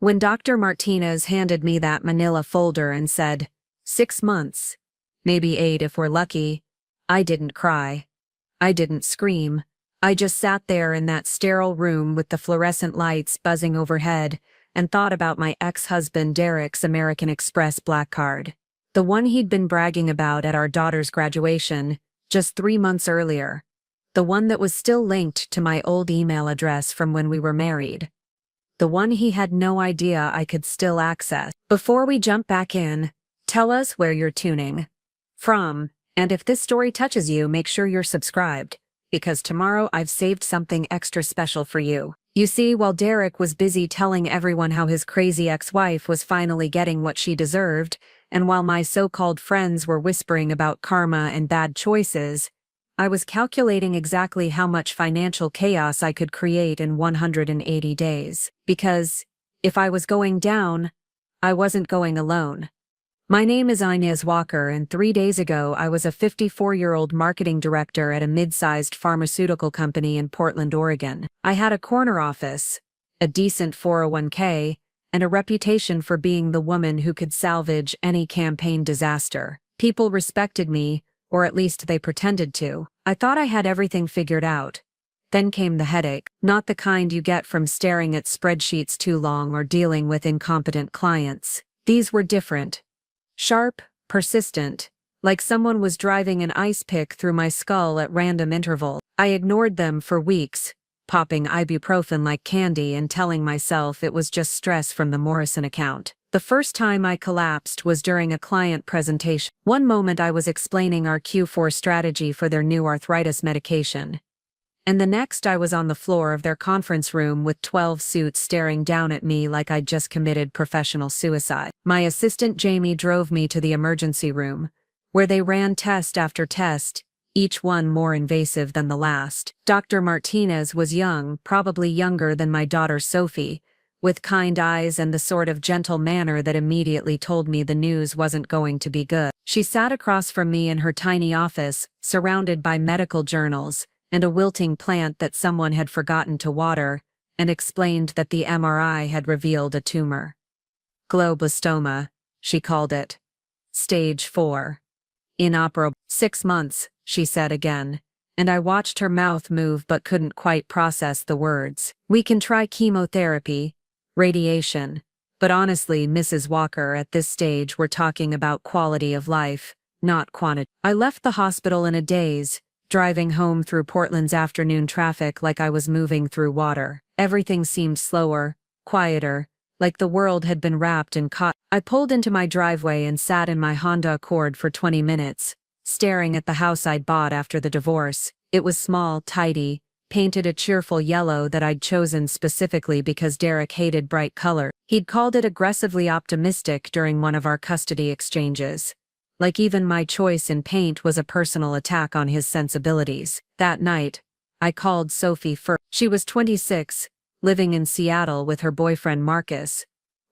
When Dr. Martinez handed me that manila folder and said, 6 months, maybe 8 if we're lucky, I didn't cry. I didn't scream. I just sat there in that sterile room with the fluorescent lights buzzing overhead and thought about my ex-husband Derek's American Express black card. The one he'd been bragging about at our daughter's graduation, just 3 months earlier. The one that was still linked to my old email address from when we were married. The one he had no idea I could still access. Before we jump back in, tell us where you're tuning from, and if this story touches you, make sure you're subscribed, because tomorrow I've saved something extra special for you. You see, while Derek was busy telling everyone how his crazy ex-wife was finally getting what she deserved, and while my so-called friends were whispering about karma and bad choices, I was calculating exactly how much financial chaos I could create in 180 days. Because, if I was going down, I wasn't going alone. My name is Inez Walker, and 3 days ago I was a 54-year-old marketing director at a mid-sized pharmaceutical company in Portland, Oregon. I had a corner office, a decent 401k, and a reputation for being the woman who could salvage any campaign disaster. People respected me, or at least they pretended to. I thought I had everything figured out. Then came the headache, not the kind you get from staring at spreadsheets too long or dealing with incompetent clients. These were different. Sharp, persistent, like someone was driving an ice pick through my skull at random intervals. I ignored them for weeks, popping ibuprofen like candy and telling myself it was just stress from the Morrison account. The first time I collapsed was during a client presentation. One moment I was explaining our Q4 strategy for their new arthritis medication, and the next I was on the floor of their conference room with 12 suits staring down at me like I'd just committed professional suicide. My assistant Jamie drove me to the emergency room, where they ran test after test, each one more invasive than the last. Dr. Martinez was young, probably younger than my daughter Sophie, with kind eyes and the sort of gentle manner that immediately told me the news wasn't going to be good. She sat across from me in her tiny office, surrounded by medical journals, and a wilting plant that someone had forgotten to water, and explained that the MRI had revealed a tumor. Glioblastoma, she called it. Stage 4. Inoperable. 6 months, she said again, and I watched her mouth move but couldn't quite process the words. We can try chemotherapy, radiation, but honestly, Mrs. Walker, at this stage we're talking about quality of life, not quantity. I left the hospital in a daze, driving home through Portland's afternoon traffic like I was moving through water. Everything seemed slower, quieter, like the world had been wrapped in cotton. I pulled into my driveway and sat in my Honda Accord for 20 minutes, staring at the house I'd bought after the divorce. It was small, tidy, painted a cheerful yellow that I'd chosen specifically because Derek hated bright color. He'd called it aggressively optimistic during one of our custody exchanges. Like even my choice in paint was a personal attack on his sensibilities. That night, I called Sophie first. She was 26, living in Seattle with her boyfriend Marcus,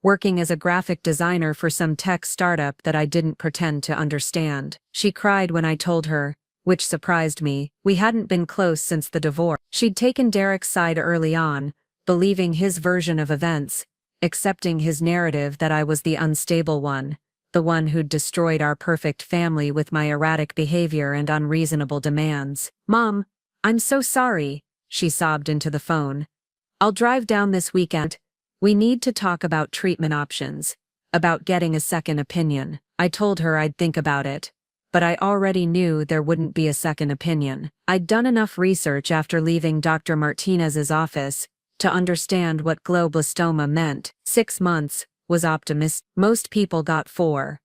working as a graphic designer for some tech startup that I didn't pretend to understand. She cried when I told her, which surprised me. We hadn't been close since the divorce. She'd taken Derek's side early on, believing his version of events, accepting his narrative that I was the unstable one, the one who'd destroyed our perfect family with my erratic behavior and unreasonable demands. Mom, I'm so sorry, she sobbed into the phone. I'll drive down this weekend. We need to talk about treatment options, about getting a second opinion. I told her I'd think about it, but I already knew there wouldn't be a second opinion. I'd done enough research after leaving Dr. Martinez's office to understand what glioblastoma meant. 6 months was optimistic. Most people got 4.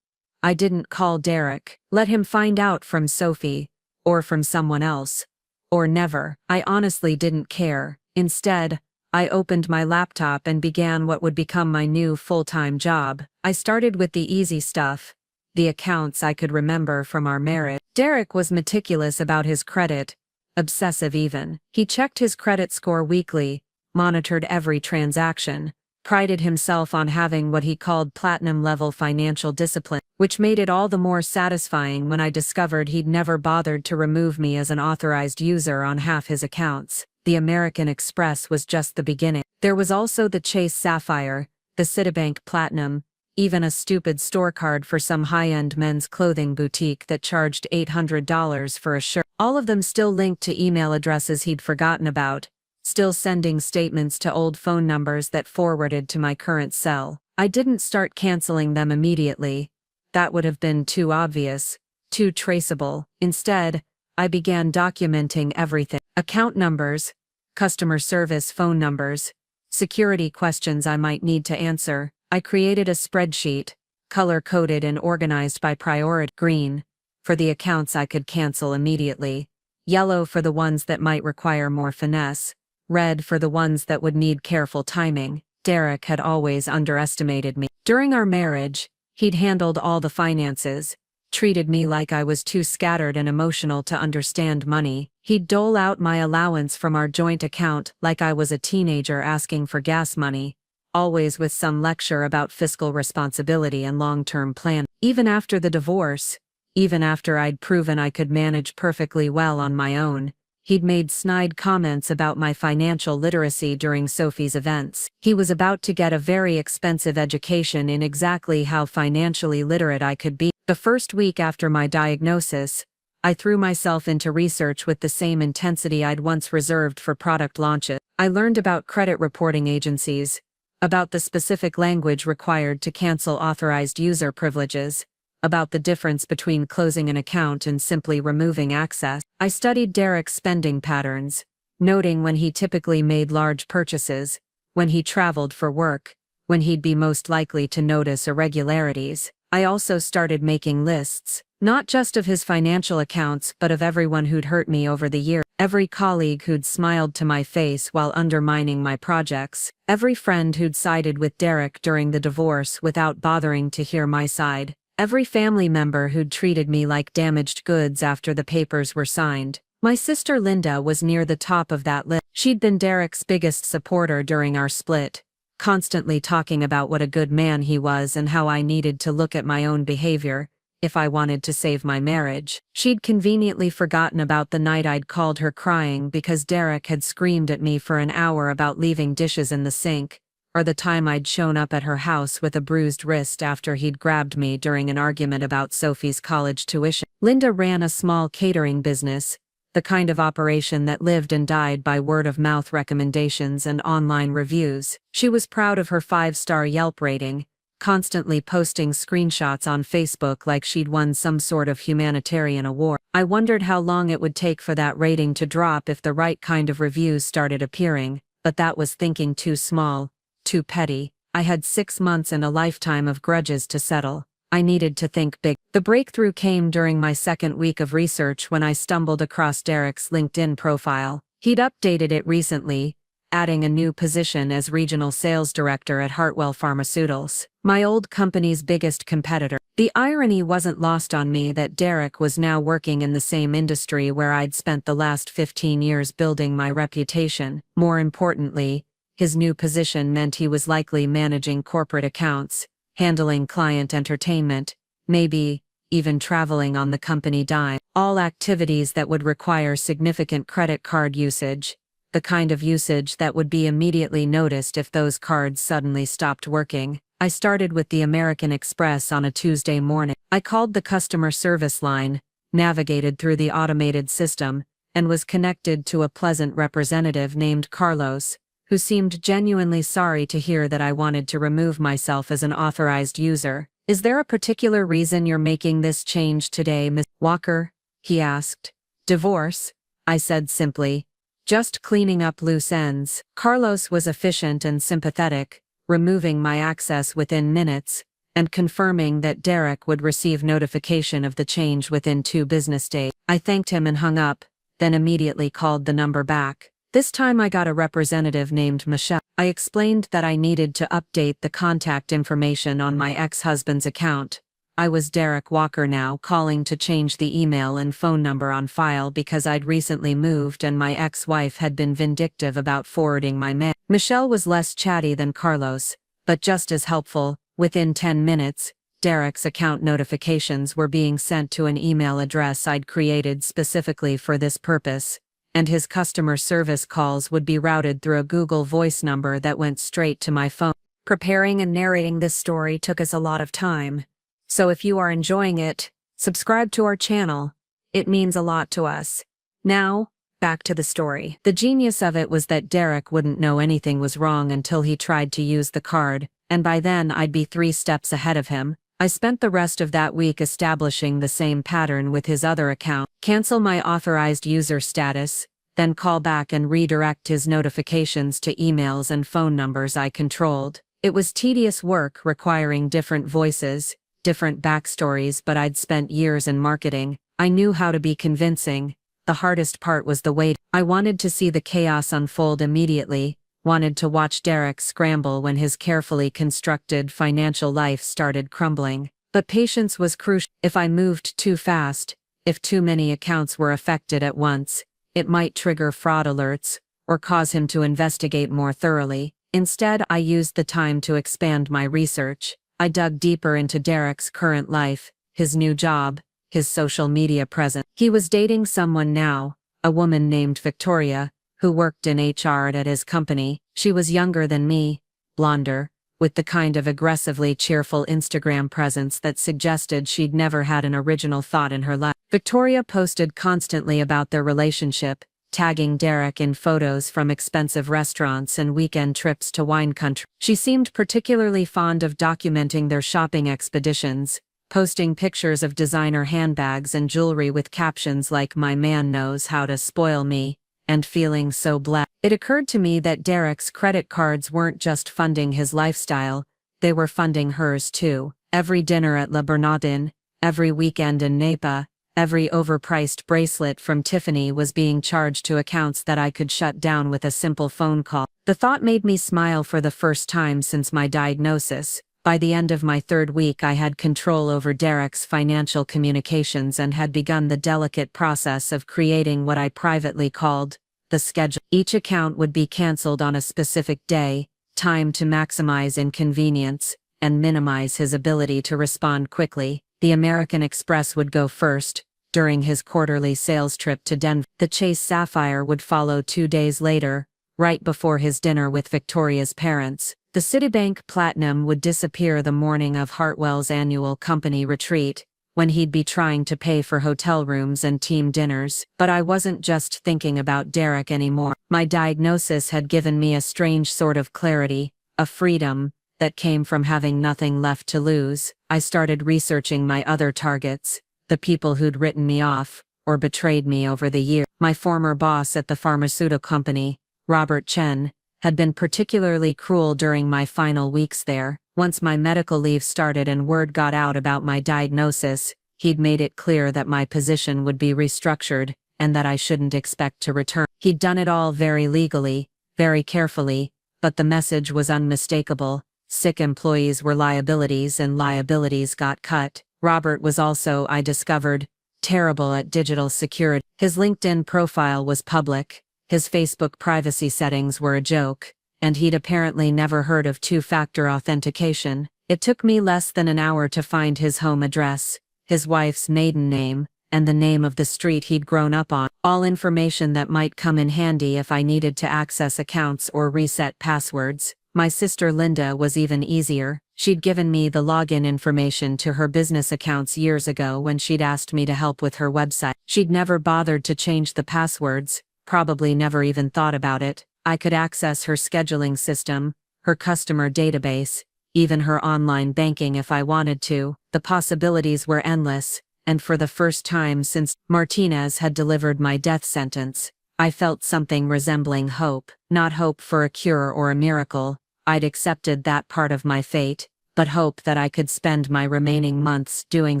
I didn't call Derek. Let him find out from Sophie, or from someone else, or never. I honestly didn't care. Instead, I opened my laptop and began what would become my new full-time job. I started with the easy stuff, the accounts I could remember from our marriage. Derek was meticulous about his credit, obsessive even. He checked his credit score weekly, monitored every transaction, prided himself on having what he called platinum-level financial discipline, which made it all the more satisfying when I discovered he'd never bothered to remove me as an authorized user on half his accounts. The American Express was just the beginning. There was also the Chase Sapphire, the Citibank Platinum, even a stupid store card for some high-end men's clothing boutique that charged $800 for a shirt. All of them still linked to email addresses he'd forgotten about, still sending statements to old phone numbers that forwarded to my current cell. I didn't start canceling them immediately. That would have been too obvious, too traceable. Instead, I began documenting everything. Account numbers, customer service phone numbers, security questions I might need to answer. I created a spreadsheet, color-coded and organized by priority: green, for the accounts I could cancel immediately; yellow for the ones that might require more finesse; red for the ones that would need careful timing. Derek had always underestimated me. During our marriage, he'd handled all the finances, treated me like I was too scattered and emotional to understand money. He'd dole out my allowance from our joint account like I was a teenager asking for gas money, always with some lecture about fiscal responsibility and long-term planning. Even after the divorce, even after I'd proven I could manage perfectly well on my own, he'd made snide comments about my financial literacy during Sophie's events. He was about to get a very expensive education in exactly how financially literate I could be. The first week after my diagnosis, I threw myself into research with the same intensity I'd once reserved for product launches. I learned about credit reporting agencies, about the specific language required to cancel authorized user privileges, about the difference between closing an account and simply removing access. I studied Derek's spending patterns, noting when he typically made large purchases, when he traveled for work, when he'd be most likely to notice irregularities. I also started making lists, not just of his financial accounts but of everyone who'd hurt me over the years, every colleague who'd smiled to my face while undermining my projects, every friend who'd sided with Derek during the divorce without bothering to hear my side, every family member who'd treated me like damaged goods after the papers were signed. My sister Linda was near the top of that list. She'd been Derek's biggest supporter during our split, constantly talking about what a good man he was and how I needed to look at my own behavior if I wanted to save my marriage. She'd conveniently forgotten about the night I'd called her crying because Derek had screamed at me for an hour about leaving dishes in the sink, or the time I'd shown up at her house with a bruised wrist after he'd grabbed me during an argument about Sophie's college tuition. Linda ran a small catering business, the kind of operation that lived and died by word-of-mouth recommendations and online reviews. She was proud of her 5-star Yelp rating, constantly posting screenshots on Facebook like she'd won some sort of humanitarian award. I wondered how long it would take for that rating to drop if the right kind of reviews started appearing, but that was thinking too small, too petty. I had 6 months and a lifetime of grudges to settle. I needed to think big. The breakthrough came during my second week of research when I stumbled across Derek's LinkedIn profile. He'd updated it recently, adding a new position as regional sales director at Hartwell Pharmaceuticals, my old company's biggest competitor. The irony wasn't lost on me that Derek was now working in the same industry where I'd spent the last 15 years building my reputation. More importantly, his new position meant he was likely managing corporate accounts, handling client entertainment, maybe even traveling on the company dime. All activities that would require significant credit card usage, the kind of usage that would be immediately noticed if those cards suddenly stopped working. I started with the American Express on a Tuesday morning. I called the customer service line, navigated through the automated system, and was connected to a pleasant representative named Carlos, who seemed genuinely sorry to hear that I wanted to remove myself as an authorized user. "Is there a particular reason you're making this change today, Ms. Walker?" he asked. "Divorce," I said simply. "Just cleaning up loose ends." Carlos was efficient and sympathetic, removing my access within minutes, and confirming that Derek would receive notification of the change within 2 business days. I thanked him and hung up, then immediately called the number back. This time I got a representative named Michelle. I explained that I needed to update the contact information on my ex-husband's account. I was Derek Walker now, calling to change the email and phone number on file because I'd recently moved and my ex-wife had been vindictive about forwarding my mail. Michelle was less chatty than Carlos, but just as helpful. Within 10 minutes, Derek's account notifications were being sent to an email address I'd created specifically for this purpose, and his customer service calls would be routed through a Google Voice number that went straight to my phone. Preparing and narrating this story took us a lot of time. So if you are enjoying it, subscribe to our channel. It means a lot to us. Now, back to the story. The genius of it was that Derek wouldn't know anything was wrong until he tried to use the card, and by then I'd be 3 steps ahead of him. I spent the rest of that week establishing the same pattern with his other account. Cancel my authorized user status, then call back and redirect his notifications to emails and phone numbers I controlled. It was tedious work requiring different voices, different backstories, but I'd spent years in marketing. I knew how to be convincing. The hardest part was the wait. I wanted to see the chaos unfold immediately, wanted to watch Derek scramble when his carefully constructed financial life started crumbling. But patience was crucial. If I moved too fast, if too many accounts were affected at once, it might trigger fraud alerts, or cause him to investigate more thoroughly. Instead, I used the time to expand my research. I dug deeper into Derek's current life, his new job, his social media presence. He was dating someone now, a woman named Victoria, who worked in HR at his company. She was younger than me, blonder, with the kind of aggressively cheerful Instagram presence that suggested she'd never had an original thought in her life. Victoria posted constantly about their relationship, tagging Derek in photos from expensive restaurants and weekend trips to wine country. She seemed particularly fond of documenting their shopping expeditions, posting pictures of designer handbags and jewelry with captions like "My man knows how to spoil me," and "feeling so blessed." It occurred to me that Derek's credit cards weren't just funding his lifestyle, they were funding hers too. Every dinner at Le Bernardin, every weekend in Napa, every overpriced bracelet from Tiffany was being charged to accounts that I could shut down with a simple phone call. The thought made me smile for the first time since my diagnosis. By the end of my 3rd week, I had control over Derek's financial communications and had begun the delicate process of creating what I privately called the schedule. Each account would be canceled on a specific day, timed to maximize inconvenience and minimize his ability to respond quickly. The American Express would go first, during his quarterly sales trip to Denver. The Chase Sapphire would follow 2 days later, right before his dinner with Victoria's parents. The Citibank Platinum would disappear the morning of Hartwell's annual company retreat, when he'd be trying to pay for hotel rooms and team dinners. But I wasn't just thinking about Derek anymore. My diagnosis had given me a strange sort of clarity, a freedom, that came from having nothing left to lose. I started researching my other targets, the people who'd written me off, or betrayed me over the year. My former boss at the pharmaceutical company, Robert Chen, had been particularly cruel during my final weeks there. Once my medical leave started and word got out about my diagnosis, he'd made it clear that my position would be restructured, and that I shouldn't expect to return. He'd done it all very legally, very carefully, but the message was unmistakable. Sick employees were liabilities and liabilities got cut. Robert was also, I discovered, terrible at digital security. His LinkedIn profile was public, his Facebook privacy settings were a joke, and he'd apparently never heard of 2-factor authentication. It took me less than an hour to find his home address, his wife's maiden name, and the name of the street he'd grown up on. All information that might come in handy if I needed to access accounts or reset passwords. My sister Linda was even easier. She'd given me the login information to her business accounts years ago when she'd asked me to help with her website. She'd never bothered to change the passwords, probably never even thought about it. I could access her scheduling system, her customer database, even her online banking if I wanted to. The possibilities were endless, and for the first time since Martinez had delivered my death sentence, I felt something resembling hope. Not hope for a cure or a miracle, I'd accepted that part of my fate, but hope that I could spend my remaining months doing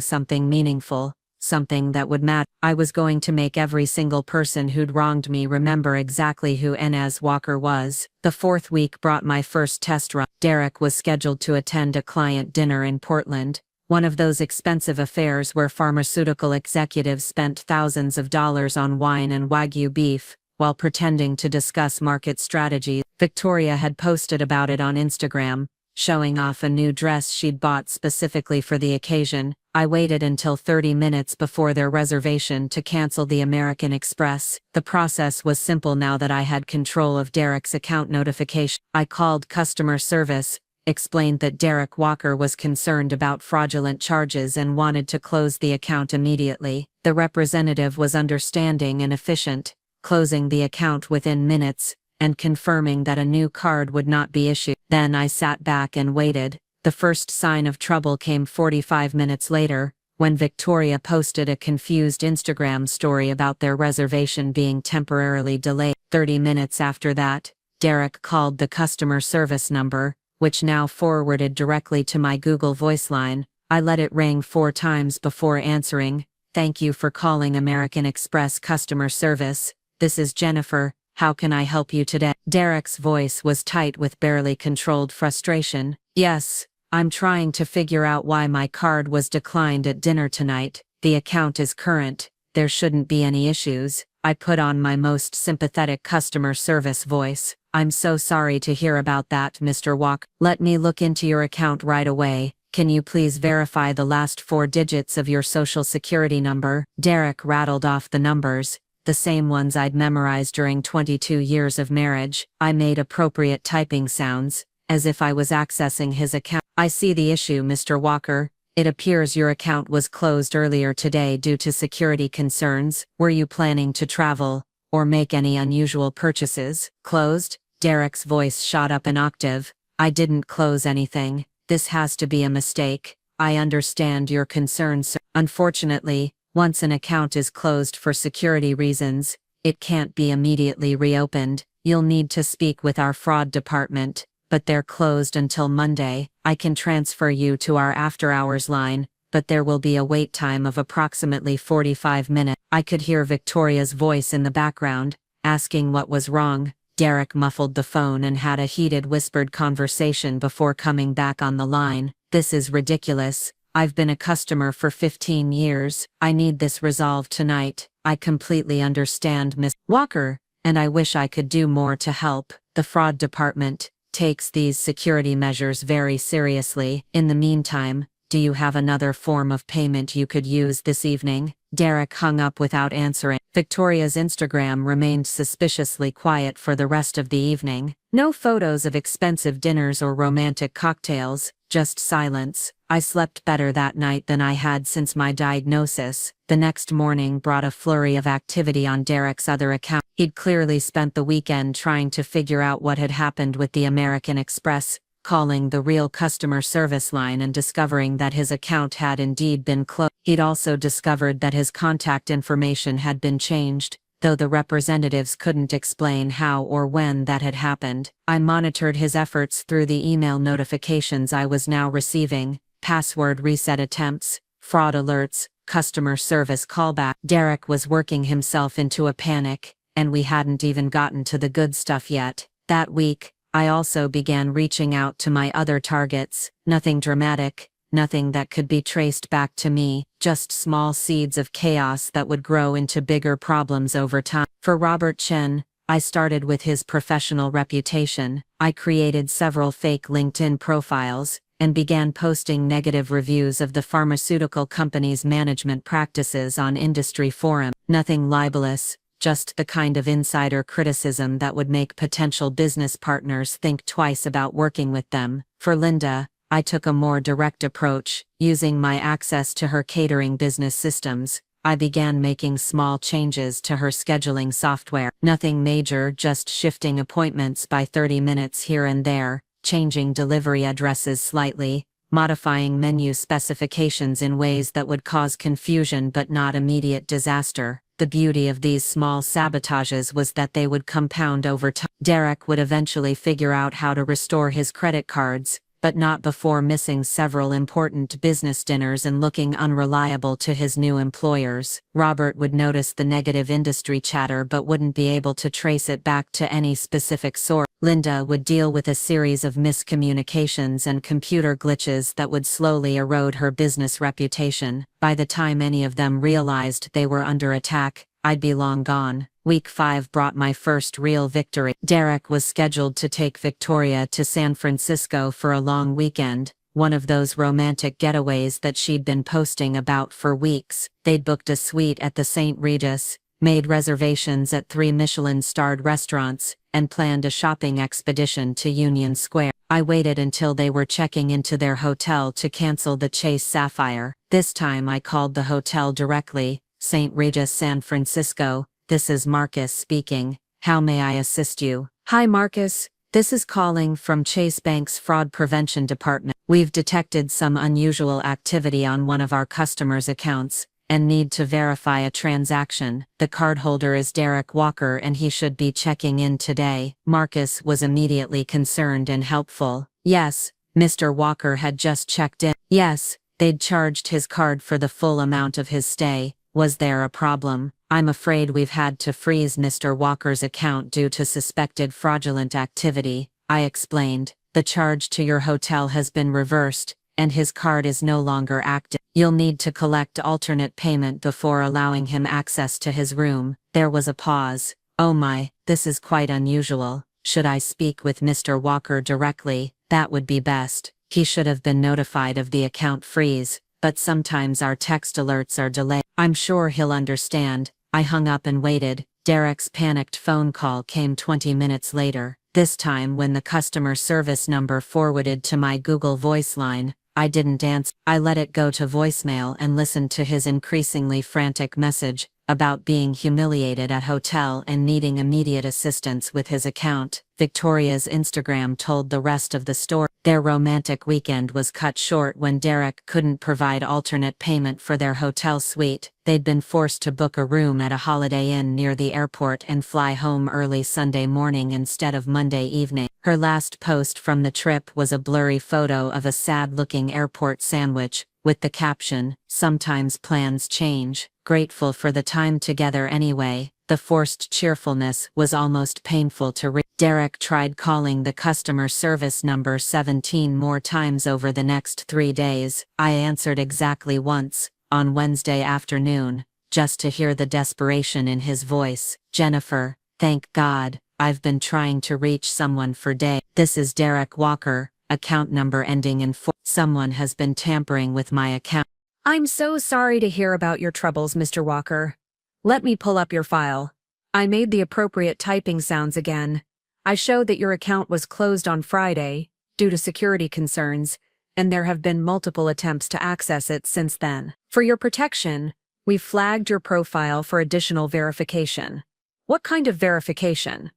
something meaningful, something that would matter. I was going to make every single person who'd wronged me remember exactly who Inez Walker was. The 4th week brought my first test run. Derek was scheduled to attend a client dinner in Portland, one of those expensive affairs where pharmaceutical executives spent thousands of dollars on wine and Wagyu beef, while pretending to discuss market strategies. Victoria had posted about it on Instagram, showing off a new dress she'd bought specifically for the occasion. I waited until 30 minutes before their reservation to cancel the American Express. The process was simple now that I had control of Derek's account notification. I called customer service, explained that Derek Walker was concerned about fraudulent charges and wanted to close the account immediately. The representative was understanding and efficient, closing the account within minutes and confirming that a new card would not be issued. Then I sat back and waited. The first sign of trouble came 45 minutes later, when Victoria posted a confused Instagram story about their reservation being temporarily delayed. 30 minutes after that, Derek called the customer service number, which now forwarded directly to my Google Voice line. I let it ring 4 times before answering. "Thank you for calling American Express customer service. This is Jennifer. How can I help you today?" Derek's voice was tight with barely controlled frustration. "Yes, I'm trying to figure out why my card was declined at dinner tonight. The account is current. There shouldn't be any issues." I put on my most sympathetic customer service voice. "I'm so sorry to hear about that, Mr. Walker. Let me look into your account right away. Can you please verify the last 4 digits of your social security number?" Derek rattled off the numbers, the same ones I'd memorized during 22 years of marriage. I made appropriate typing sounds, as if I was accessing his account. "I see the issue, Mr. Walker. It appears your account was closed earlier today due to security concerns. Were you planning to travel or make any unusual purchases?" "Closed?" Derek's voice shot up an octave. "I didn't close anything. This has to be a mistake. I understand your concerns, sir. Unfortunately, once an account is closed for security reasons, it can't be immediately reopened. You'll need to speak with our fraud department, but they're closed until Monday. I can transfer you to our after-hours line, but there will be a wait time of approximately 45 minutes. I could hear Victoria's voice in the background, asking what was wrong. Derek muffled the phone and had a heated whispered conversation before coming back on the line. "This is ridiculous. I've been a customer for 15 years. I need this resolved tonight. I completely understand, Miss Walker, and I wish I could do more to help. The fraud department takes these security measures very seriously. In the meantime, do you have another form of payment you could use this evening?" Derek hung up without answering. Victoria's Instagram remained suspiciously quiet for the rest of the evening. No photos of expensive dinners or romantic cocktails, just silence. I slept better that night than I had since my diagnosis. The next morning brought a flurry of activity on Derek's other account. He'd clearly spent the weekend trying to figure out what had happened with the American Express, calling the real customer service line and discovering that his account had indeed been closed. He'd also discovered that his contact information had been changed, though the representatives couldn't explain how or when that had happened. I monitored his efforts through the email notifications I was now receiving: password reset attempts, fraud alerts, customer service callback. Derek was working himself into a panic, and we hadn't even gotten to the good stuff yet. That week, I also began reaching out to my other targets. Nothing dramatic, nothing that could be traced back to me, just small seeds of chaos that would grow into bigger problems over time. For Robert Chen, I started with his professional reputation. I created several fake LinkedIn profiles and began posting negative reviews of the pharmaceutical company's management practices on industry forums. Nothing libelous, just the kind of insider criticism that would make potential business partners think twice about working with them. For Linda, I took a more direct approach. Using my access to her catering business systems, I began making small changes to her scheduling software. Nothing major, just shifting appointments by 30 minutes here and there, changing delivery addresses slightly, modifying menu specifications in ways that would cause confusion but not immediate disaster. The beauty of these small sabotages was that they would compound over time. Derek would eventually figure out how to restore his credit cards, but not before missing several important business dinners and looking unreliable to his new employers. Robert would notice the negative industry chatter but wouldn't be able to trace it back to any specific source. Linda would deal with a series of miscommunications and computer glitches that would slowly erode her business reputation. By the time any of them realized they were under attack, I'd be long gone. Week 5 brought my first real victory. Derek was scheduled to take Victoria to San Francisco for a long weekend, one of those romantic getaways that she'd been posting about for weeks. They'd booked a suite at the St. Regis, made reservations at 3 Michelin-starred restaurants, and planned a shopping expedition to Union Square. I waited until they were checking into their hotel to cancel the Chase Sapphire. This time I called the hotel directly. St. Regis, San Francisco. This is Marcus speaking. How may I assist you? Hi Marcus, this is calling from Chase Bank's Fraud Prevention Department. We've detected some unusual activity on one of our customers' accounts, and need to verify a transaction. The cardholder is Derek Walker and he should be checking in today. Marcus was immediately concerned and helpful. Yes, Mr. Walker had just checked in. Yes, they'd charged his card for the full amount of his stay. Was there a problem? I'm afraid we've had to freeze Mr. Walker's account due to suspected fraudulent activity, I explained. The charge to your hotel has been reversed, and his card is no longer active. You'll need to collect alternate payment before allowing him access to his room. There was a pause. Oh my, this is quite unusual. Should I speak with Mr. Walker directly? That would be best. He should have been notified of the account freeze, but sometimes our text alerts are delayed. I'm sure he'll understand. I hung up and waited. Derek's panicked phone call came 20 minutes later. This time when the customer service number forwarded to my Google Voice line, I didn't answer. I let it go to voicemail and listened to his increasingly frantic message about being humiliated at hotel and needing immediate assistance with his account. Victoria's Instagram told the rest of the story. Their romantic weekend was cut short when Derek couldn't provide alternate payment for their hotel suite. They'd been forced to book a room at a Holiday Inn near the airport and fly home early Sunday morning instead of Monday evening. Her last post from the trip was a blurry photo of a sad-looking airport sandwich, with the caption, "Sometimes plans change." Grateful for the time together anyway, the forced cheerfulness was almost painful to read. Derek tried calling the customer service number 17 more times over the next 3 days. I answered exactly once, on Wednesday afternoon, just to hear the desperation in his voice. Jennifer, thank God, I've been trying to reach someone for days. This is Derek Walker, account number ending in 4. Someone has been tampering with my account. I'm so sorry to hear about your troubles, Mr. Walker. Let me pull up your file. I made the appropriate typing sounds again. I showed that your account was closed on Friday, due to security concerns, and there have been multiple attempts to access it since then. For your protection, we've flagged your profile for additional verification. What kind of verification?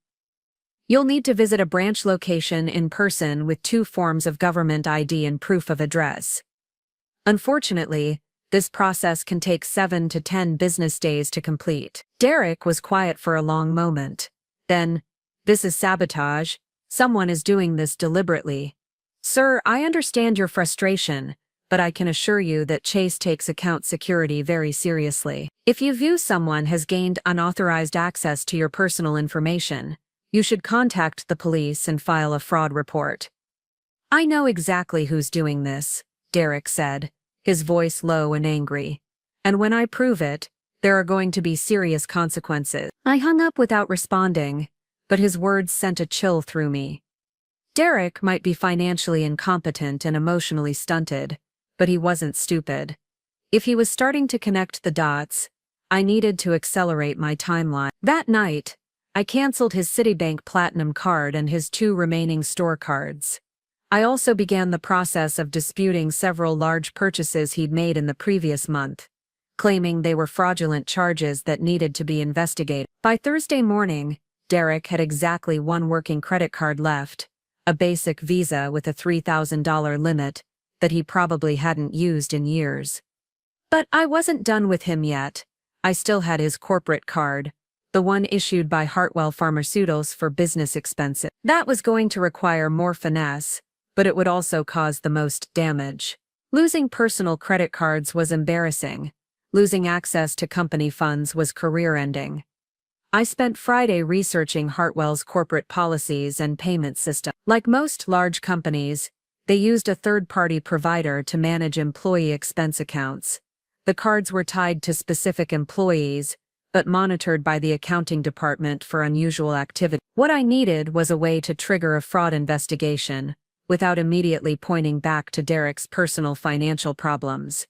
You'll need to visit a branch location in person with 2 forms of government ID and proof of address. Unfortunately, this process can take 7 to 10 business days to complete. Derek was quiet for a long moment. Then, this is sabotage. Someone is doing this deliberately. Sir, I understand your frustration, but I can assure you that Chase takes account security very seriously. If you view someone has gained unauthorized access to your personal information, you should contact the police and file a fraud report. I know exactly who's doing this, Derek said, his voice low and angry. And when I prove it, there are going to be serious consequences. I hung up without responding, but his words sent a chill through me. Derek might be financially incompetent and emotionally stunted, but he wasn't stupid. If he was starting to connect the dots, I needed to accelerate my timeline. That night, I canceled his Citibank Platinum card and his 2 remaining store cards. I also began the process of disputing several large purchases he'd made in the previous month, claiming they were fraudulent charges that needed to be investigated. By Thursday morning, Derek had exactly 1 working credit card left, a basic Visa with a $3,000 limit that he probably hadn't used in years. But I wasn't done with him yet. I still had his corporate card, the one issued by Hartwell Pharmaceuticals for business expenses. That was going to require more finesse, but it would also cause the most damage. Losing personal credit cards was embarrassing. Losing access to company funds was career-ending. I spent Friday researching Hartwell's corporate policies and payment system. Like most large companies, they used a third-party provider to manage employee expense accounts. The cards were tied to specific employees, but monitored by the accounting department for unusual activity. What I needed was a way to trigger a fraud investigation, without immediately pointing back to Derek's personal financial problems.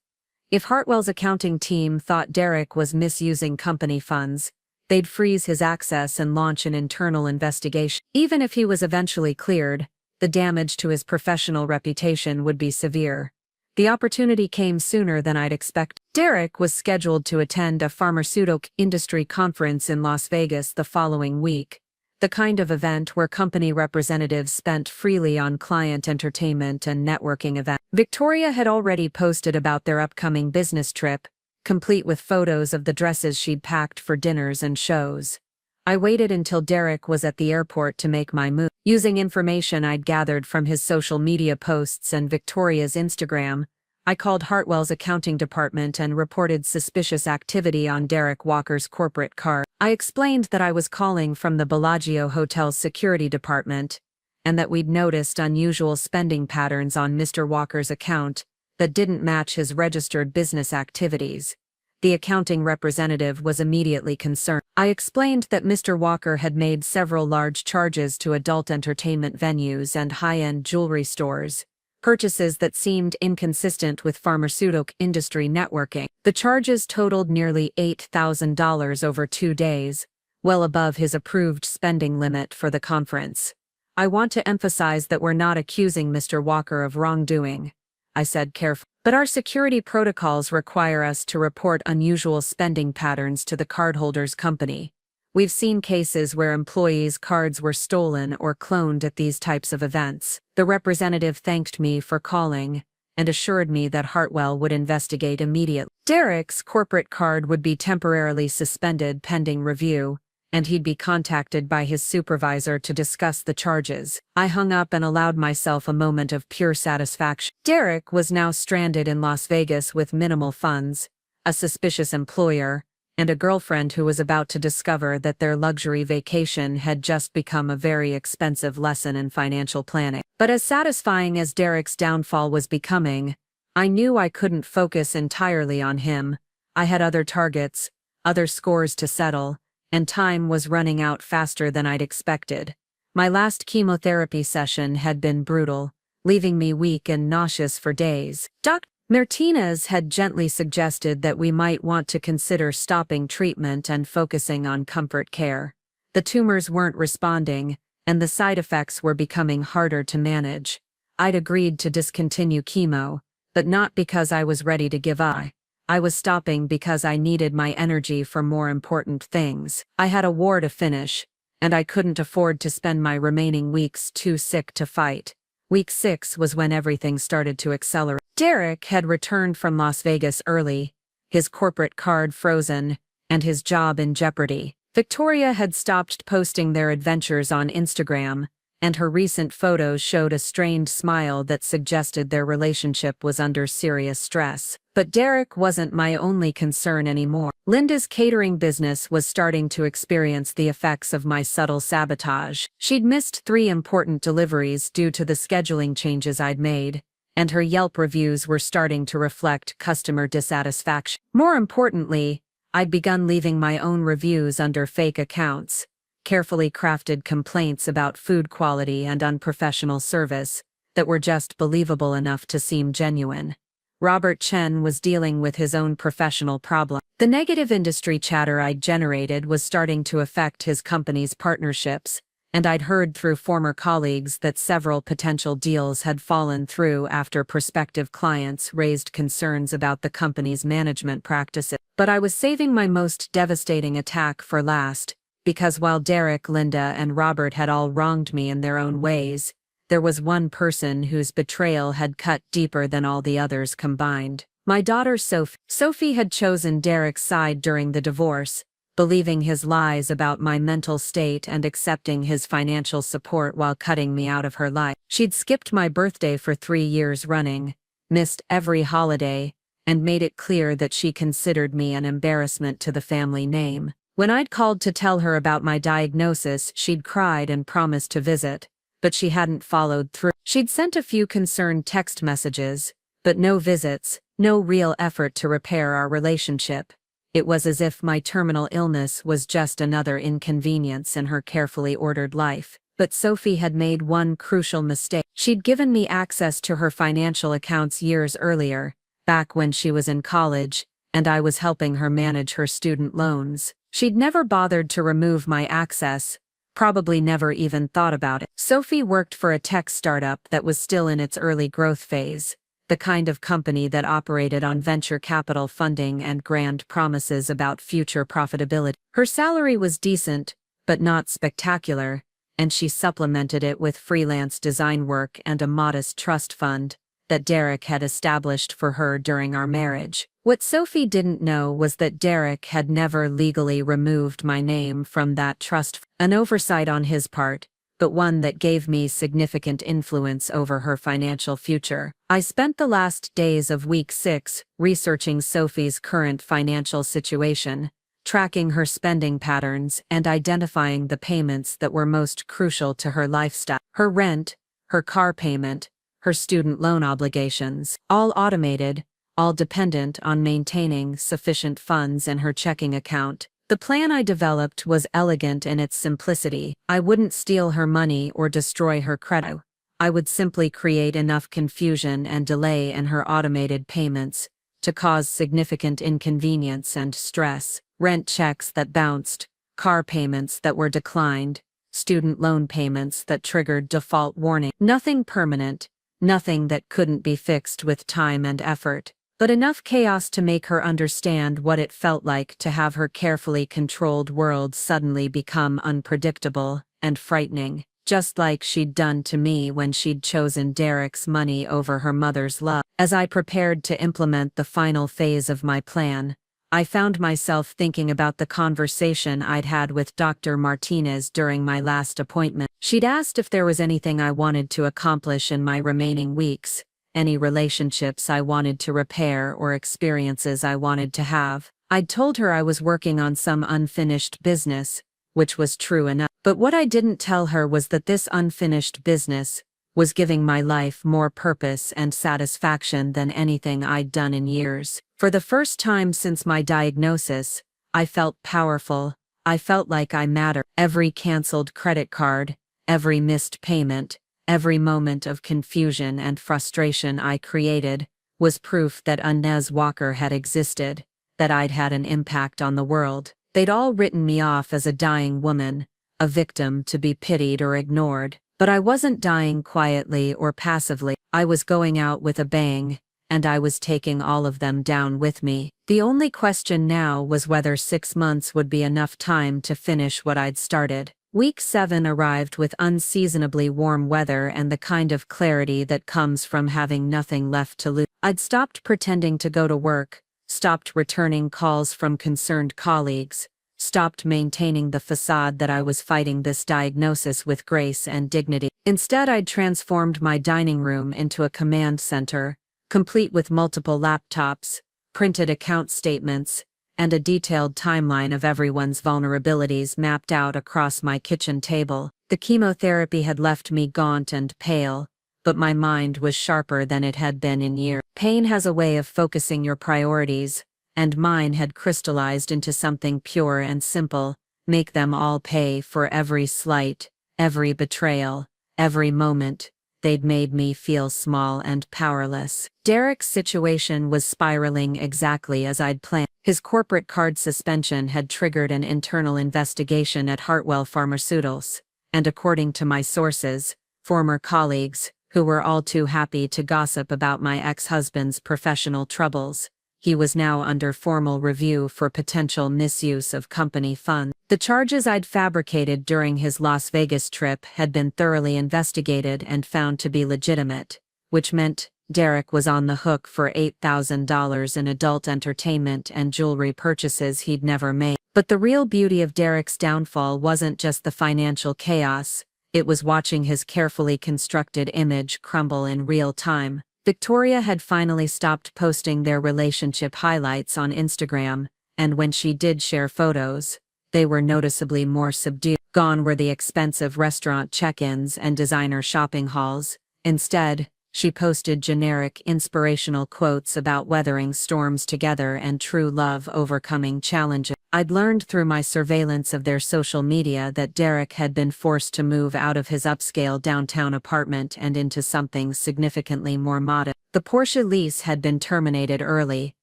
If Hartwell's accounting team thought Derek was misusing company funds, they'd freeze his access and launch an internal investigation. Even if he was eventually cleared, the damage to his professional reputation would be severe. The opportunity came sooner than I'd expected. Derek was scheduled to attend a pharmaceutical industry conference in Las Vegas the following week, the kind of event where company representatives spent freely on client entertainment and networking events. Victoria had already posted about their upcoming business trip, complete with photos of the dresses she'd packed for dinners and shows. I waited until Derek was at the airport to make my move. Using information I'd gathered from his social media posts and Victoria's Instagram, I called Hartwell's accounting department and reported suspicious activity on Derek Walker's corporate card. I explained that I was calling from the Bellagio Hotel's security department, and that we'd noticed unusual spending patterns on Mr. Walker's account that didn't match his registered business activities. The accounting representative was immediately concerned. I explained that Mr. Walker had made several large charges to adult entertainment venues and high-end jewelry stores, purchases that seemed inconsistent with pharmaceutical industry networking. The charges totaled nearly $8,000 over 2 days, well above his approved spending limit for the conference. I want to emphasize that we're not accusing Mr. Walker of wrongdoing, I said carefully. But our security protocols require us to report unusual spending patterns to the cardholder's company. We've seen cases where employees' cards were stolen or cloned at these types of events. The representative thanked me for calling and assured me that Hartwell would investigate immediately. Derek's corporate card would be temporarily suspended pending review, and he'd be contacted by his supervisor to discuss the charges. I hung up and allowed myself a moment of pure satisfaction. Derek was now stranded in Las Vegas with minimal funds, a suspicious employer, and a girlfriend who was about to discover that their luxury vacation had just become a very expensive lesson in financial planning. But as satisfying as Derek's downfall was becoming, I knew I couldn't focus entirely on him. I had other targets, other scores to settle, and time was running out faster than I'd expected. My last chemotherapy session had been brutal, leaving me weak and nauseous for days. Dr. Martinez had gently suggested that we might want to consider stopping treatment and focusing on comfort care. The tumors weren't responding, and the side effects were becoming harder to manage. I'd agreed to discontinue chemo, but not because I was ready to give up. I was stopping because I needed my energy for more important things. I had a war to finish, and I couldn't afford to spend my remaining weeks too sick to fight. Week 6 was when everything started to accelerate. Derek had returned from Las Vegas early, his corporate card frozen, and his job in jeopardy. Victoria had stopped posting their adventures on Instagram, and her recent photos showed a strained smile that suggested their relationship was under serious stress. But Derek wasn't my only concern anymore. Linda's catering business was starting to experience the effects of my subtle sabotage. She'd missed 3 important deliveries due to the scheduling changes I'd made, and her Yelp reviews were starting to reflect customer dissatisfaction. More importantly, I'd begun leaving my own reviews under fake accounts, carefully crafted complaints about food quality and unprofessional service that were just believable enough to seem genuine. Robert Chen was dealing with his own professional problem. The negative industry chatter I'd generated was starting to affect his company's partnerships, and I'd heard through former colleagues that several potential deals had fallen through after prospective clients raised concerns about the company's management practices. But I was saving my most devastating attack for last, because while Derek, Linda, and Robert had all wronged me in their own ways, there was one person whose betrayal had cut deeper than all the others combined. My daughter Sophie. Sophie had chosen Derek's side during the divorce, believing his lies about my mental state and accepting his financial support while cutting me out of her life. She'd skipped my birthday for 3 years running, missed every holiday, and made it clear that she considered me an embarrassment to the family name. When I'd called to tell her about my diagnosis, she'd cried and promised to visit, but she hadn't followed through. She'd sent a few concerned text messages, but no visits, no real effort to repair our relationship. It was as if my terminal illness was just another inconvenience in her carefully ordered life. But Sophie had made one crucial mistake. She'd given me access to her financial accounts years earlier, back when she was in college, and I was helping her manage her student loans. She'd never bothered to remove my access, probably never even thought about it. Sophie worked for a tech startup that was still in its early growth phase, the kind of company that operated on venture capital funding and grand promises about future profitability. Her salary was decent, but not spectacular, and she supplemented it with freelance design work and a modest trust fund that Derek had established for her during our marriage. What Sophie didn't know was that Derek had never legally removed my name from that trust, an oversight on his part, but one that gave me significant influence over her financial future. I spent the last days of week 6 researching Sophie's current financial situation, tracking her spending patterns and identifying the payments that were most crucial to her lifestyle. Her rent, her car payment, her student loan obligations, all automated, all dependent on maintaining sufficient funds in her checking account. The plan I developed was elegant in its simplicity. I wouldn't steal her money or destroy her credit. I would simply create enough confusion and delay in her automated payments to cause significant inconvenience and stress. Rent checks that bounced, car payments that were declined, student loan payments that triggered default warning. Nothing permanent, nothing that couldn't be fixed with time and effort, but enough chaos to make her understand what it felt like to have her carefully controlled world suddenly become unpredictable and frightening, just like she'd done to me when she'd chosen Derek's money over her mother's love. As I prepared to implement the final phase of my plan, I found myself thinking about the conversation I'd had with Dr. Martinez during my last appointment. She'd asked if there was anything I wanted to accomplish in my remaining weeks, any relationships I wanted to repair or experiences I wanted to have. I'd told her I was working on some unfinished business, which was true enough. But what I didn't tell her was that this unfinished business was giving my life more purpose and satisfaction than anything I'd done in years. For the first time since my diagnosis, I felt powerful. I felt like I mattered. Every canceled credit card, every missed payment, every moment of confusion and frustration I created was proof that Inez Walker had existed, that I'd had an impact on the world. They'd all written me off as a dying woman, a victim to be pitied or ignored. But I wasn't dying quietly or passively. I was going out with a bang, and I was taking all of them down with me. The only question now was whether 6 months would be enough time to finish what I'd started. Week 7 arrived with unseasonably warm weather and the kind of clarity that comes from having nothing left to lose. I'd stopped pretending to go to work, stopped returning calls from concerned colleagues, stopped maintaining the facade that I was fighting this diagnosis with grace and dignity. Instead, I'd transformed my dining room into a command center, complete with multiple laptops, printed account statements, and a detailed timeline of everyone's vulnerabilities mapped out across my kitchen table. The chemotherapy had left me gaunt and pale, but my mind was sharper than it had been in years. Pain has a way of focusing your priorities, and mine had crystallized into something pure and simple: make them all pay for every slight, every betrayal, every moment they'd made me feel small and powerless. Derek's situation was spiraling exactly as I'd planned. His corporate card suspension had triggered an internal investigation at Hartwell Pharmaceuticals, and according to my sources, former colleagues, who were all too happy to gossip about my ex-husband's professional troubles, he was now under formal review for potential misuse of company funds. The charges I'd fabricated during his Las Vegas trip had been thoroughly investigated and found to be legitimate, which meant Derek was on the hook for $8,000 in adult entertainment and jewelry purchases he'd never made. But the real beauty of Derek's downfall wasn't just the financial chaos, it was watching his carefully constructed image crumble in real time. Victoria had finally stopped posting their relationship highlights on Instagram, and when she did share photos, they were noticeably more subdued. Gone were the expensive restaurant check-ins and designer shopping hauls. Instead, she posted generic inspirational quotes about weathering storms together and true love overcoming challenges. I'd learned through my surveillance of their social media that Derek had been forced to move out of his upscale downtown apartment and into something significantly more modest. The Porsche lease had been terminated early,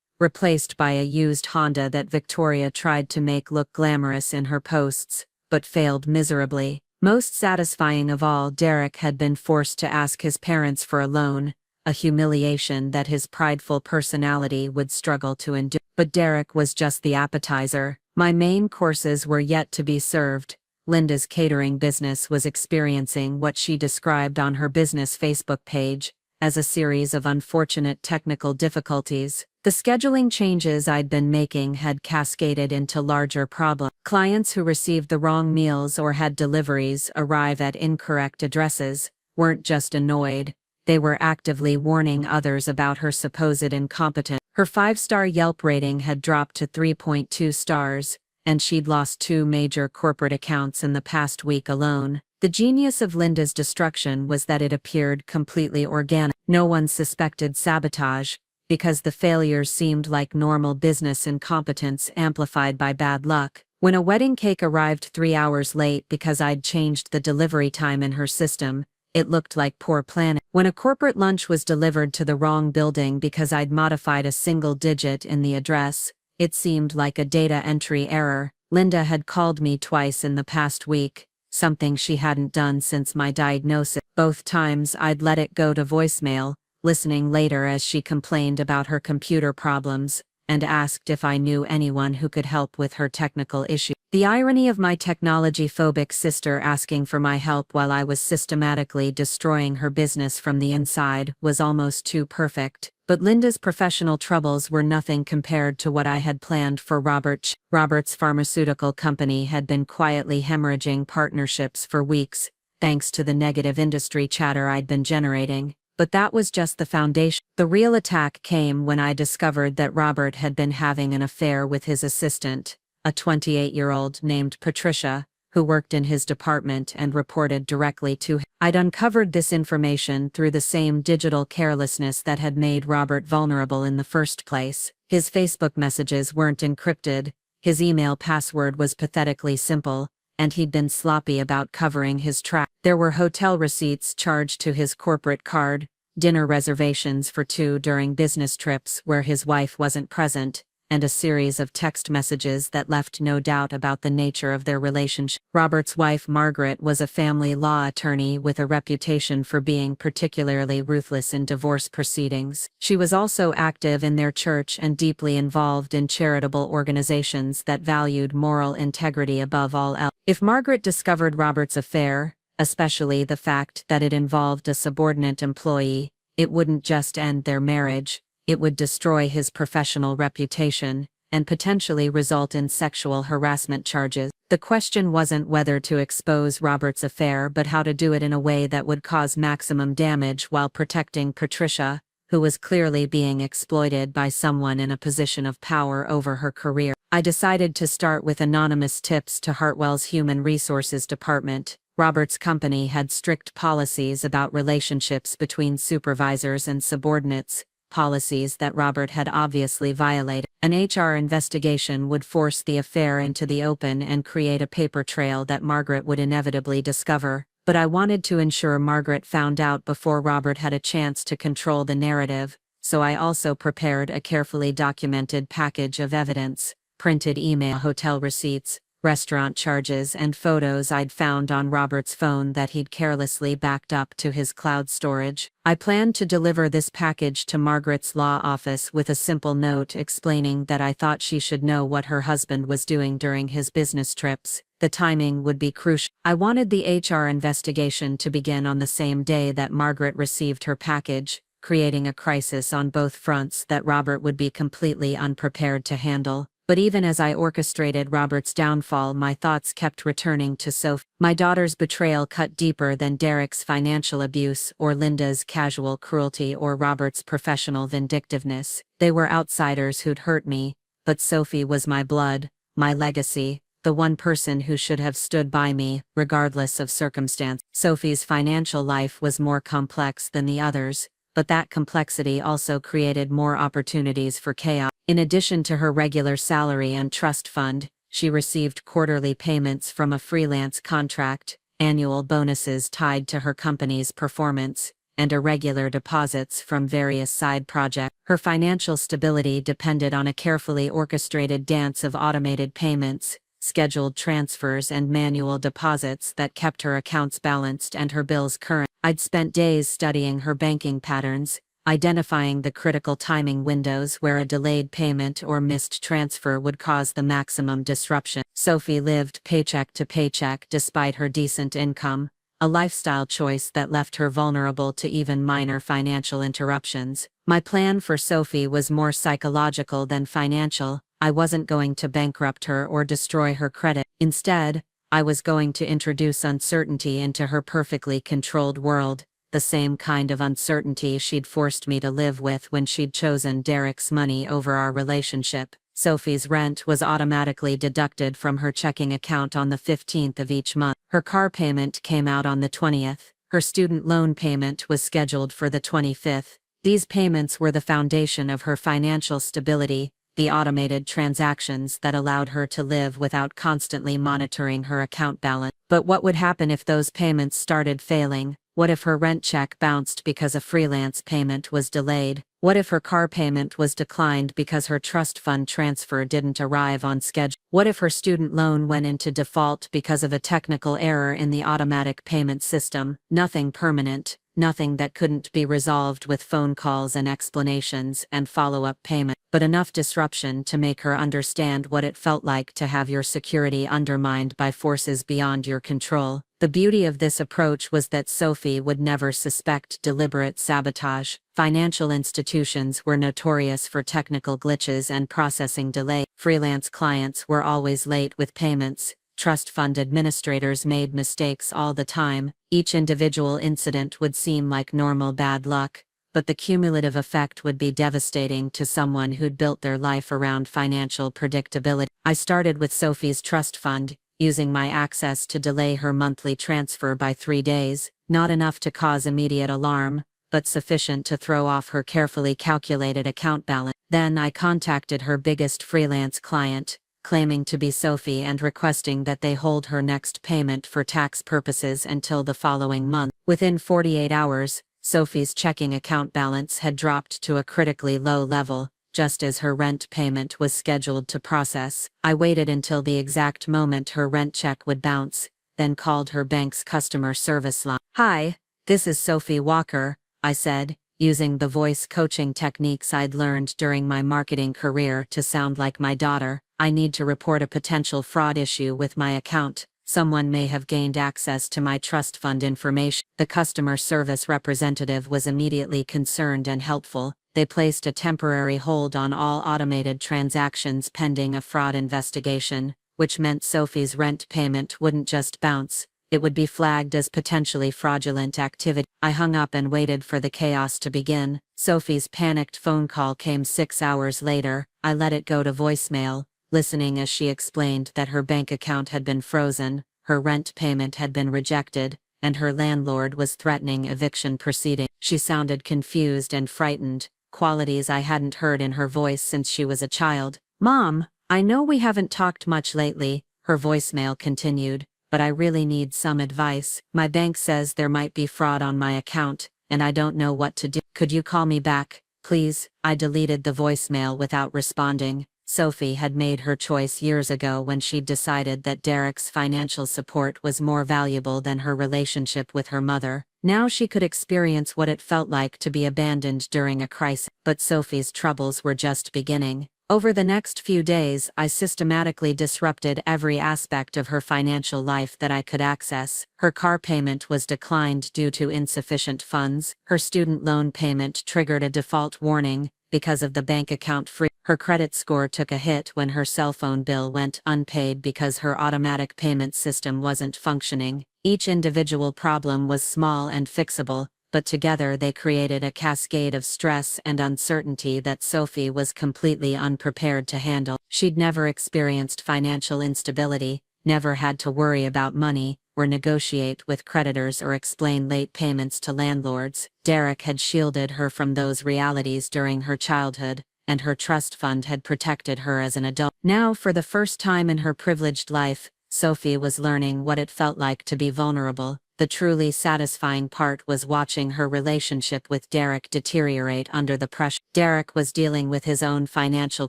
replaced by a used Honda that Victoria tried to make look glamorous in her posts, but failed miserably. Most satisfying of all, Derek had been forced to ask his parents for a loan, a humiliation that his prideful personality would struggle to endure. But Derek was just the appetizer. My main courses were yet to be served. Linda's catering business was experiencing what she described on her business Facebook page as a series of unfortunate technical difficulties. The scheduling changes I'd been making had cascaded into larger problems. Clients who received the wrong meals or had deliveries arrive at incorrect addresses weren't just annoyed, they were actively warning others about her supposed incompetence. Her 5-star Yelp rating had dropped to 3.2 stars, and she'd lost 2 major corporate accounts in the past week alone. The genius of Linda's destruction was that it appeared completely organic. No one suspected sabotage, because the failures seemed like normal business incompetence amplified by bad luck. When a wedding cake arrived 3 hours late because I'd changed the delivery time in her system, it looked like poor planning. When a corporate lunch was delivered to the wrong building because I'd modified a single digit in the address, it seemed like a data entry error. Linda had called me twice in the past week, something she hadn't done since my diagnosis. Both times I'd let it go to voicemail, listening later as she complained about her computer problems, and asked if I knew anyone who could help with her technical issue. The irony of my technology-phobic sister asking for my help while I was systematically destroying her business from the inside was almost too perfect. But Linda's professional troubles were nothing compared to what I had planned for Robert. Robert's pharmaceutical company had been quietly hemorrhaging partnerships for weeks, thanks to the negative industry chatter I'd been generating. But that was just the foundation. The real attack came when I discovered that Robert had been having an affair with his assistant, a 28-year-old named Patricia, who worked in his department and reported directly to him. I'd uncovered this information through the same digital carelessness that had made Robert vulnerable in the first place. His Facebook messages weren't encrypted, his email password was pathetically simple, and he'd been sloppy about covering his tracks. There were hotel receipts charged to his corporate card, dinner reservations for 2 during business trips where his wife wasn't present, and a series of text messages that left no doubt about the nature of their relationship. Robert's wife Margaret was a family law attorney with a reputation for being particularly ruthless in divorce proceedings. She was also active in their church and deeply involved in charitable organizations that valued moral integrity above all else. If Margaret discovered Robert's affair, especially the fact that it involved a subordinate employee, it wouldn't just end their marriage, it would destroy his professional reputation, and potentially result in sexual harassment charges. The question wasn't whether to expose Robert's affair but how to do it in a way that would cause maximum damage while protecting Patricia, who was clearly being exploited by someone in a position of power over her career. I decided to start with anonymous tips to Hartwell's Human Resources Department. Robert's company had strict policies about relationships between supervisors and subordinates, policies that Robert had obviously violated. An HR investigation would force the affair into the open and create a paper trail that Margaret would inevitably discover, but I wanted to ensure Margaret found out before Robert had a chance to control the narrative, so I also prepared a carefully documented package of evidence, printed email, hotel receipts, restaurant charges, and photos I'd found on Robert's phone that he'd carelessly backed up to his cloud storage. I planned to deliver this package to Margaret's law office with a simple note explaining that I thought she should know what her husband was doing during his business trips. The timing would be crucial. I wanted the HR investigation to begin on the same day that Margaret received her package, creating a crisis on both fronts that Robert would be completely unprepared to handle. But even as I orchestrated Robert's downfall, my thoughts kept returning to Sophie. My daughter's betrayal cut deeper than Derek's financial abuse or Linda's casual cruelty or Robert's professional vindictiveness. They were outsiders who'd hurt me, but Sophie was my blood, my legacy, the one person who should have stood by me, regardless of circumstance. Sophie's financial life was more complex than the others, but that complexity also created more opportunities for chaos. In addition to her regular salary and trust fund, she received quarterly payments from a freelance contract, annual bonuses tied to her company's performance, and irregular deposits from various side projects. Her financial stability depended on a carefully orchestrated dance of automated payments, scheduled transfers and manual deposits that kept her accounts balanced and her bills current. I'd spent days studying her banking patterns, identifying the critical timing windows where a delayed payment or missed transfer would cause the maximum disruption. Sophie lived paycheck to paycheck despite her decent income, a lifestyle choice that left her vulnerable to even minor financial interruptions. My plan for Sophie was more psychological than financial. I wasn't going to bankrupt her or destroy her credit. Instead, I was going to introduce uncertainty into her perfectly controlled world, the same kind of uncertainty she'd forced me to live with when she'd chosen Derek's money over our relationship. Sophie's rent was automatically deducted from her checking account on the 15th of each month. Her car payment came out on the 20th. Her student loan payment was scheduled for the 25th. These payments were the foundation of her financial stability, the automated transactions that allowed her to live without constantly monitoring her account balance. But what would happen if those payments started failing? What if her rent check bounced because a freelance payment was delayed? What if her car payment was declined because her trust fund transfer didn't arrive on schedule? What if her student loan went into default because of a technical error in the automatic payment system? Nothing permanent, nothing that couldn't be resolved with phone calls and explanations and follow-up payment, but enough disruption to make her understand what it felt like to have your security undermined by forces beyond your control. The beauty of this approach was that Sophie would never suspect deliberate sabotage. Financial institutions were notorious for technical glitches and processing delay. Freelance clients were always late with payments. Trust fund administrators made mistakes all the time. Each individual incident would seem like normal bad luck, but the cumulative effect would be devastating to someone who'd built their life around financial predictability. I started with Sophie's trust fund, using my access to delay her monthly transfer by 3 days, not enough to cause immediate alarm, but sufficient to throw off her carefully calculated account balance. Then I contacted her biggest freelance client, claiming to be Sophie and requesting that they hold her next payment for tax purposes until the following month. Within 48 hours, Sophie's checking account balance had dropped to a critically low level, just as her rent payment was scheduled to process. I waited until the exact moment her rent check would bounce, then called her bank's customer service line. "Hi, this is Sophie Walker," I said, using the voice coaching techniques I'd learned during my marketing career to sound like my daughter. "I need to report a potential fraud issue with my account. Someone may have gained access to my trust fund information." The customer service representative was immediately concerned and helpful. They placed a temporary hold on all automated transactions pending a fraud investigation, which meant Sophie's rent payment wouldn't just bounce, it would be flagged as potentially fraudulent activity. I hung up and waited for the chaos to begin. Sophie's panicked phone call came 6 hours later. I let it go to voicemail, listening as she explained that her bank account had been frozen, her rent payment had been rejected, and her landlord was threatening eviction proceedings. She sounded confused and frightened, qualities I hadn't heard in her voice since she was a child. "Mom, I know we haven't talked much lately," her voicemail continued, "but I really need some advice. My bank says there might be fraud on my account, and I don't know what to do. Could you call me back, please?" I deleted the voicemail without responding. Sophie had made her choice years ago when she'd decided that Derek's financial support was more valuable than her relationship with her mother. Now she could experience what it felt like to be abandoned during a crisis. But Sophie's troubles were just beginning. Over the next few days, I systematically disrupted every aspect of her financial life that I could access. Her car payment was declined due to insufficient funds. Her student loan payment triggered a default warning because of the bank account freeze. Her credit score took a hit when her cell phone bill went unpaid because her automatic payment system wasn't functioning. Each individual problem was small and fixable, but together they created a cascade of stress and uncertainty that Sophie was completely unprepared to handle. She'd never experienced financial instability, never had to worry about money, or negotiate with creditors or explain late payments to landlords. Derek had shielded her from those realities during her childhood, and her trust fund had protected her as an adult. Now, for the first time in her privileged life, Sophie was learning what it felt like to be vulnerable. The truly satisfying part was watching her relationship with Derek deteriorate under the pressure. Derek was dealing with his own financial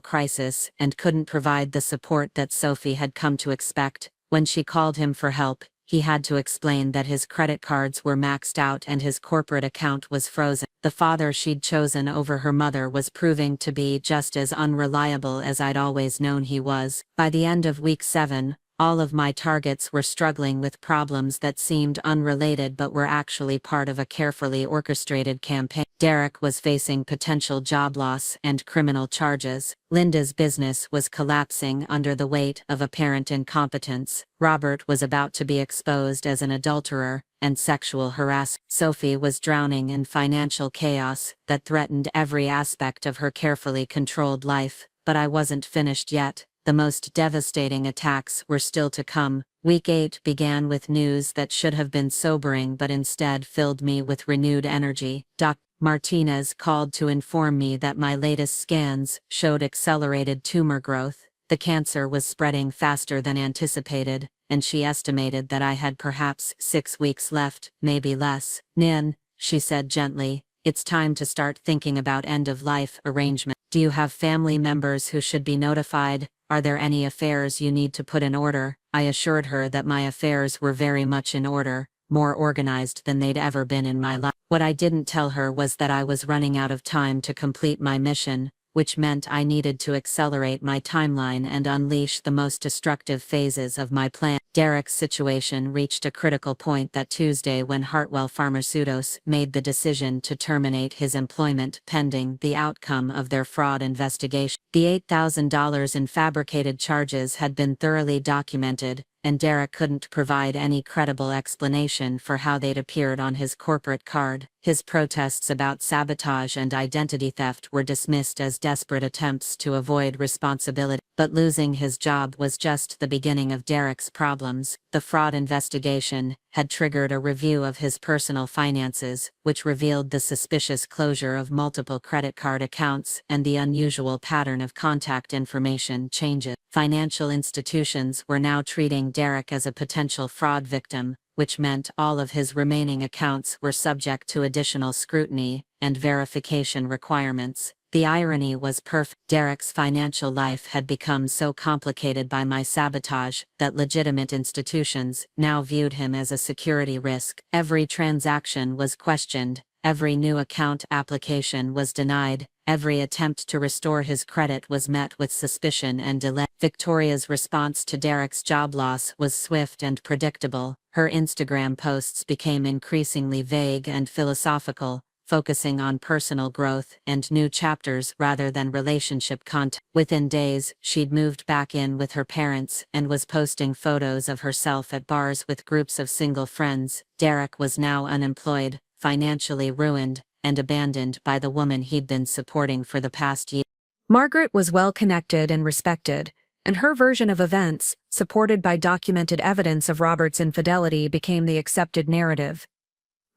crisis and couldn't provide the support that Sophie had come to expect. When she called him for help, he had to explain that his credit cards were maxed out and his corporate account was frozen. The father she'd chosen over her mother was proving to be just as unreliable as I'd always known he was. By the end of week 7, all of my targets were struggling with problems that seemed unrelated but were actually part of a carefully orchestrated campaign. Derek was facing potential job loss and criminal charges. Linda's business was collapsing under the weight of apparent incompetence. Robert was about to be exposed as an adulterer and sexual harasser. Sophie was drowning in financial chaos that threatened every aspect of her carefully controlled life. But I wasn't finished yet. The most devastating attacks were still to come. Week 8 began with news that should have been sobering but instead filled me with renewed energy. Dr. Martinez called to inform me that my latest scans showed accelerated tumor growth. The cancer was spreading faster than anticipated, and she estimated that I had perhaps 6 weeks left, maybe less. Nin, she said gently, it's time to start thinking about end-of-life arrangement. Do you have family members who should be notified? Are there any affairs you need to put in order? I assured her that my affairs were very much in order, more organized than they'd ever been in my life. What I didn't tell her was that I was running out of time to complete my mission, which meant I needed to accelerate my timeline and unleash the most destructive phases of my plan. Derek's situation reached a critical point that Tuesday when Hartwell Pharmaceuticals made the decision to terminate his employment pending the outcome of their fraud investigation. The $8,000 in fabricated charges had been thoroughly documented, and Derek couldn't provide any credible explanation for how they'd appeared on his corporate card. His protests about sabotage and identity theft were dismissed as desperate attempts to avoid responsibility. But losing his job was just the beginning of Derek's problems. The fraud investigation had triggered a review of his personal finances, which revealed the suspicious closure of multiple credit card accounts and the unusual pattern of contact information changes. Financial institutions were now treating Derek as a potential fraud victim, which meant all of his remaining accounts were subject to additional scrutiny and verification requirements. The irony was perfect. Derek's financial life had become so complicated by my sabotage that legitimate institutions now viewed him as a security risk. Every transaction was questioned, every new account application was denied, every attempt to restore his credit was met with suspicion and delay. Victoria's response to Derek's job loss was swift and predictable. Her Instagram posts became increasingly vague and philosophical, focusing on personal growth and new chapters rather than relationship content. Within days, she'd moved back in with her parents and was posting photos of herself at bars with groups of single friends. Derek was now unemployed, financially ruined, and abandoned by the woman he'd been supporting for the past year. Margaret was well connected and respected, and her version of events, supported by documented evidence of Robert's infidelity, became the accepted narrative.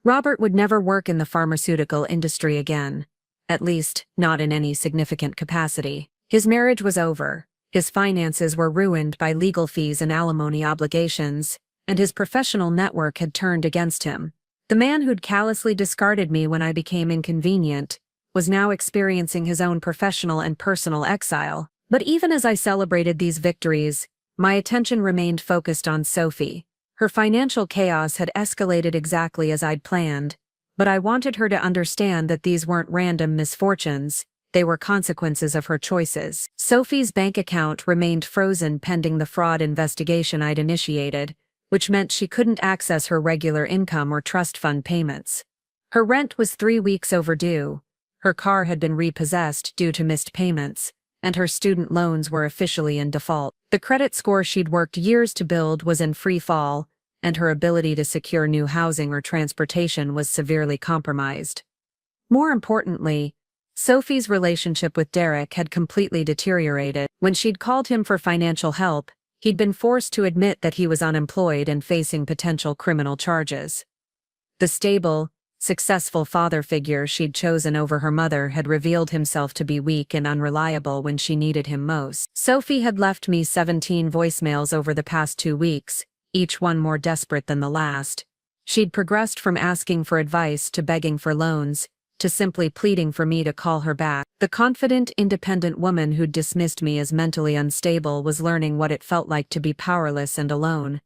Robert would never work in the pharmaceutical industry again, at least, not in any significant capacity. His marriage was over, his finances were ruined by legal fees and alimony obligations, and his professional network had turned against him. The man who'd callously discarded me when I became inconvenient was now experiencing his own professional and personal exile. But even as I celebrated these victories, my attention remained focused on Sophie. Her financial chaos had escalated exactly as I'd planned, but I wanted her to understand that these weren't random misfortunes, they were consequences of her choices. Sophie's bank account remained frozen pending the fraud investigation I'd initiated, which meant she couldn't access her regular income or trust fund payments. Her rent was 3 weeks overdue, her car had been repossessed due to missed payments, and her student loans were officially in default. The credit score she'd worked years to build was in free fall, and her ability to secure new housing or transportation was severely compromised. More importantly, Sophie's relationship with Derek had completely deteriorated. When she'd called him for financial help, he'd been forced to admit that he was unemployed and facing potential criminal charges. The stable, successful father figure she'd chosen over her mother had revealed himself to be weak and unreliable when she needed him most. Sophie had left me 17 voicemails over the past 2 weeks, each one more desperate than the last. She'd progressed from asking for advice to begging for loans, to simply pleading for me to call her back. The confident, independent woman who'd dismissed me as mentally unstable was learning what it felt like to be powerless and alone.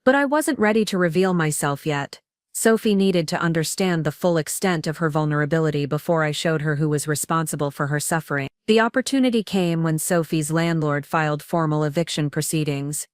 But I wasn't ready to reveal myself yet. Sophie needed to understand the full extent of her vulnerability before I showed her who was responsible for her suffering. The opportunity came when Sophie's landlord filed formal eviction proceedings.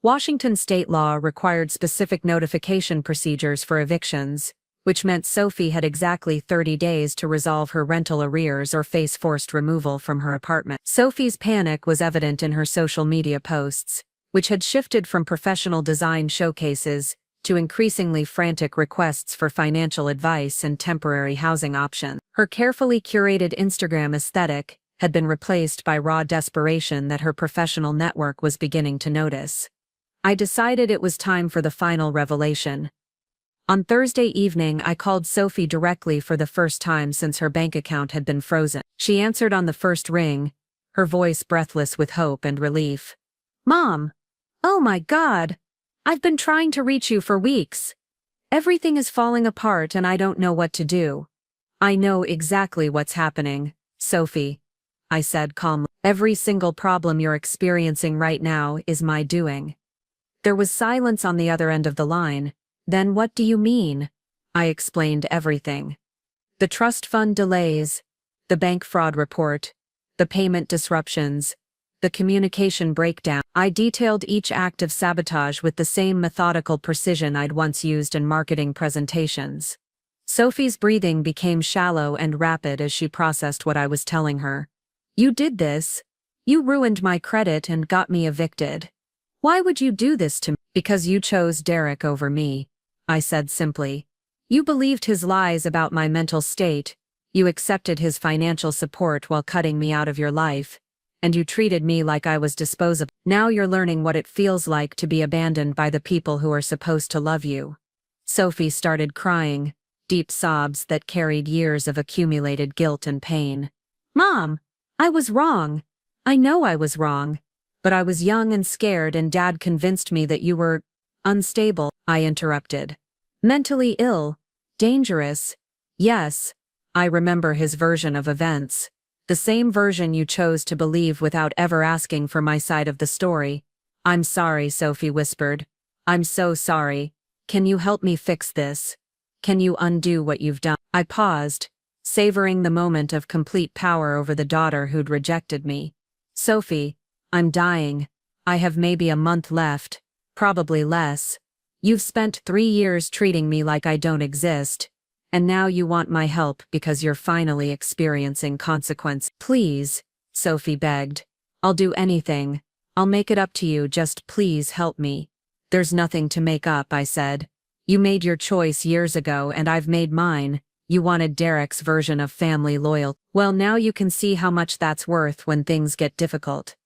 Washington state law required specific notification procedures for evictions, which meant Sophie had exactly 30 days to resolve her rental arrears or face forced removal from her apartment. Sophie's panic was evident in her social media posts, which had shifted from professional design showcases to increasingly frantic requests for financial advice and temporary housing options. Her carefully curated Instagram aesthetic had been replaced by raw desperation that her professional network was beginning to notice. I decided it was time for the final revelation. On Thursday evening, I called Sophie directly for the first time since her bank account had been frozen. She answered on the first ring, her voice breathless with hope and relief. "Mom! Oh my God! I've been trying to reach you for weeks. Everything is falling apart and I don't know what to do." "I know exactly what's happening, Sophie," I said calmly. "Every single problem you're experiencing right now is my doing." There was silence on the other end of the line. "Then what do you mean?" I explained everything. The trust fund delays, the bank fraud report, the payment disruptions, the communication breakdown. I detailed each act of sabotage with the same methodical precision I'd once used in marketing presentations. Sophie's breathing became shallow and rapid as she processed what I was telling her. "You did this. You ruined my credit and got me evicted. Why would you do this to me?" "Because you chose Derek over me," I said simply. "You believed his lies about my mental state, you accepted his financial support while cutting me out of your life, and you treated me like I was disposable. Now you're learning what it feels like to be abandoned by the people who are supposed to love you." Sophie started crying, deep sobs that carried years of accumulated guilt and pain. "Mom, I was wrong. I know I was wrong. But I was young and scared and Dad convinced me that you were unstable," I interrupted. "Mentally ill. Dangerous. Yes, I remember his version of events. The same version you chose to believe without ever asking for my side of the story." "I'm sorry," Sophie whispered. "I'm so sorry. Can you help me fix this? Can you undo what you've done?" I paused, savoring the moment of complete power over the daughter who'd rejected me. "Sophie, I'm dying. I have maybe a month left, probably less. You've spent 3 years treating me like I don't exist, and now you want my help because you're finally experiencing consequence." "Please," Sophie begged. "I'll do anything. I'll make it up to you, just please help me." "There's nothing to make up," I said. "You made your choice years ago and I've made mine. You wanted Derek's version of family loyalty. Well, now you can see how much that's worth when things get difficult."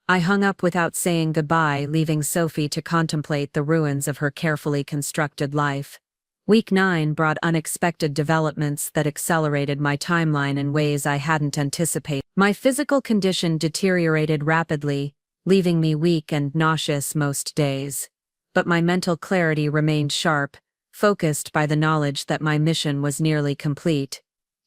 I hung up without saying goodbye, leaving Sophie to contemplate the ruins of her carefully constructed life. Week 9 brought unexpected developments that accelerated my timeline in ways I hadn't anticipated. My physical condition deteriorated rapidly, leaving me weak and nauseous most days. But my mental clarity remained sharp, focused by the knowledge that my mission was nearly complete.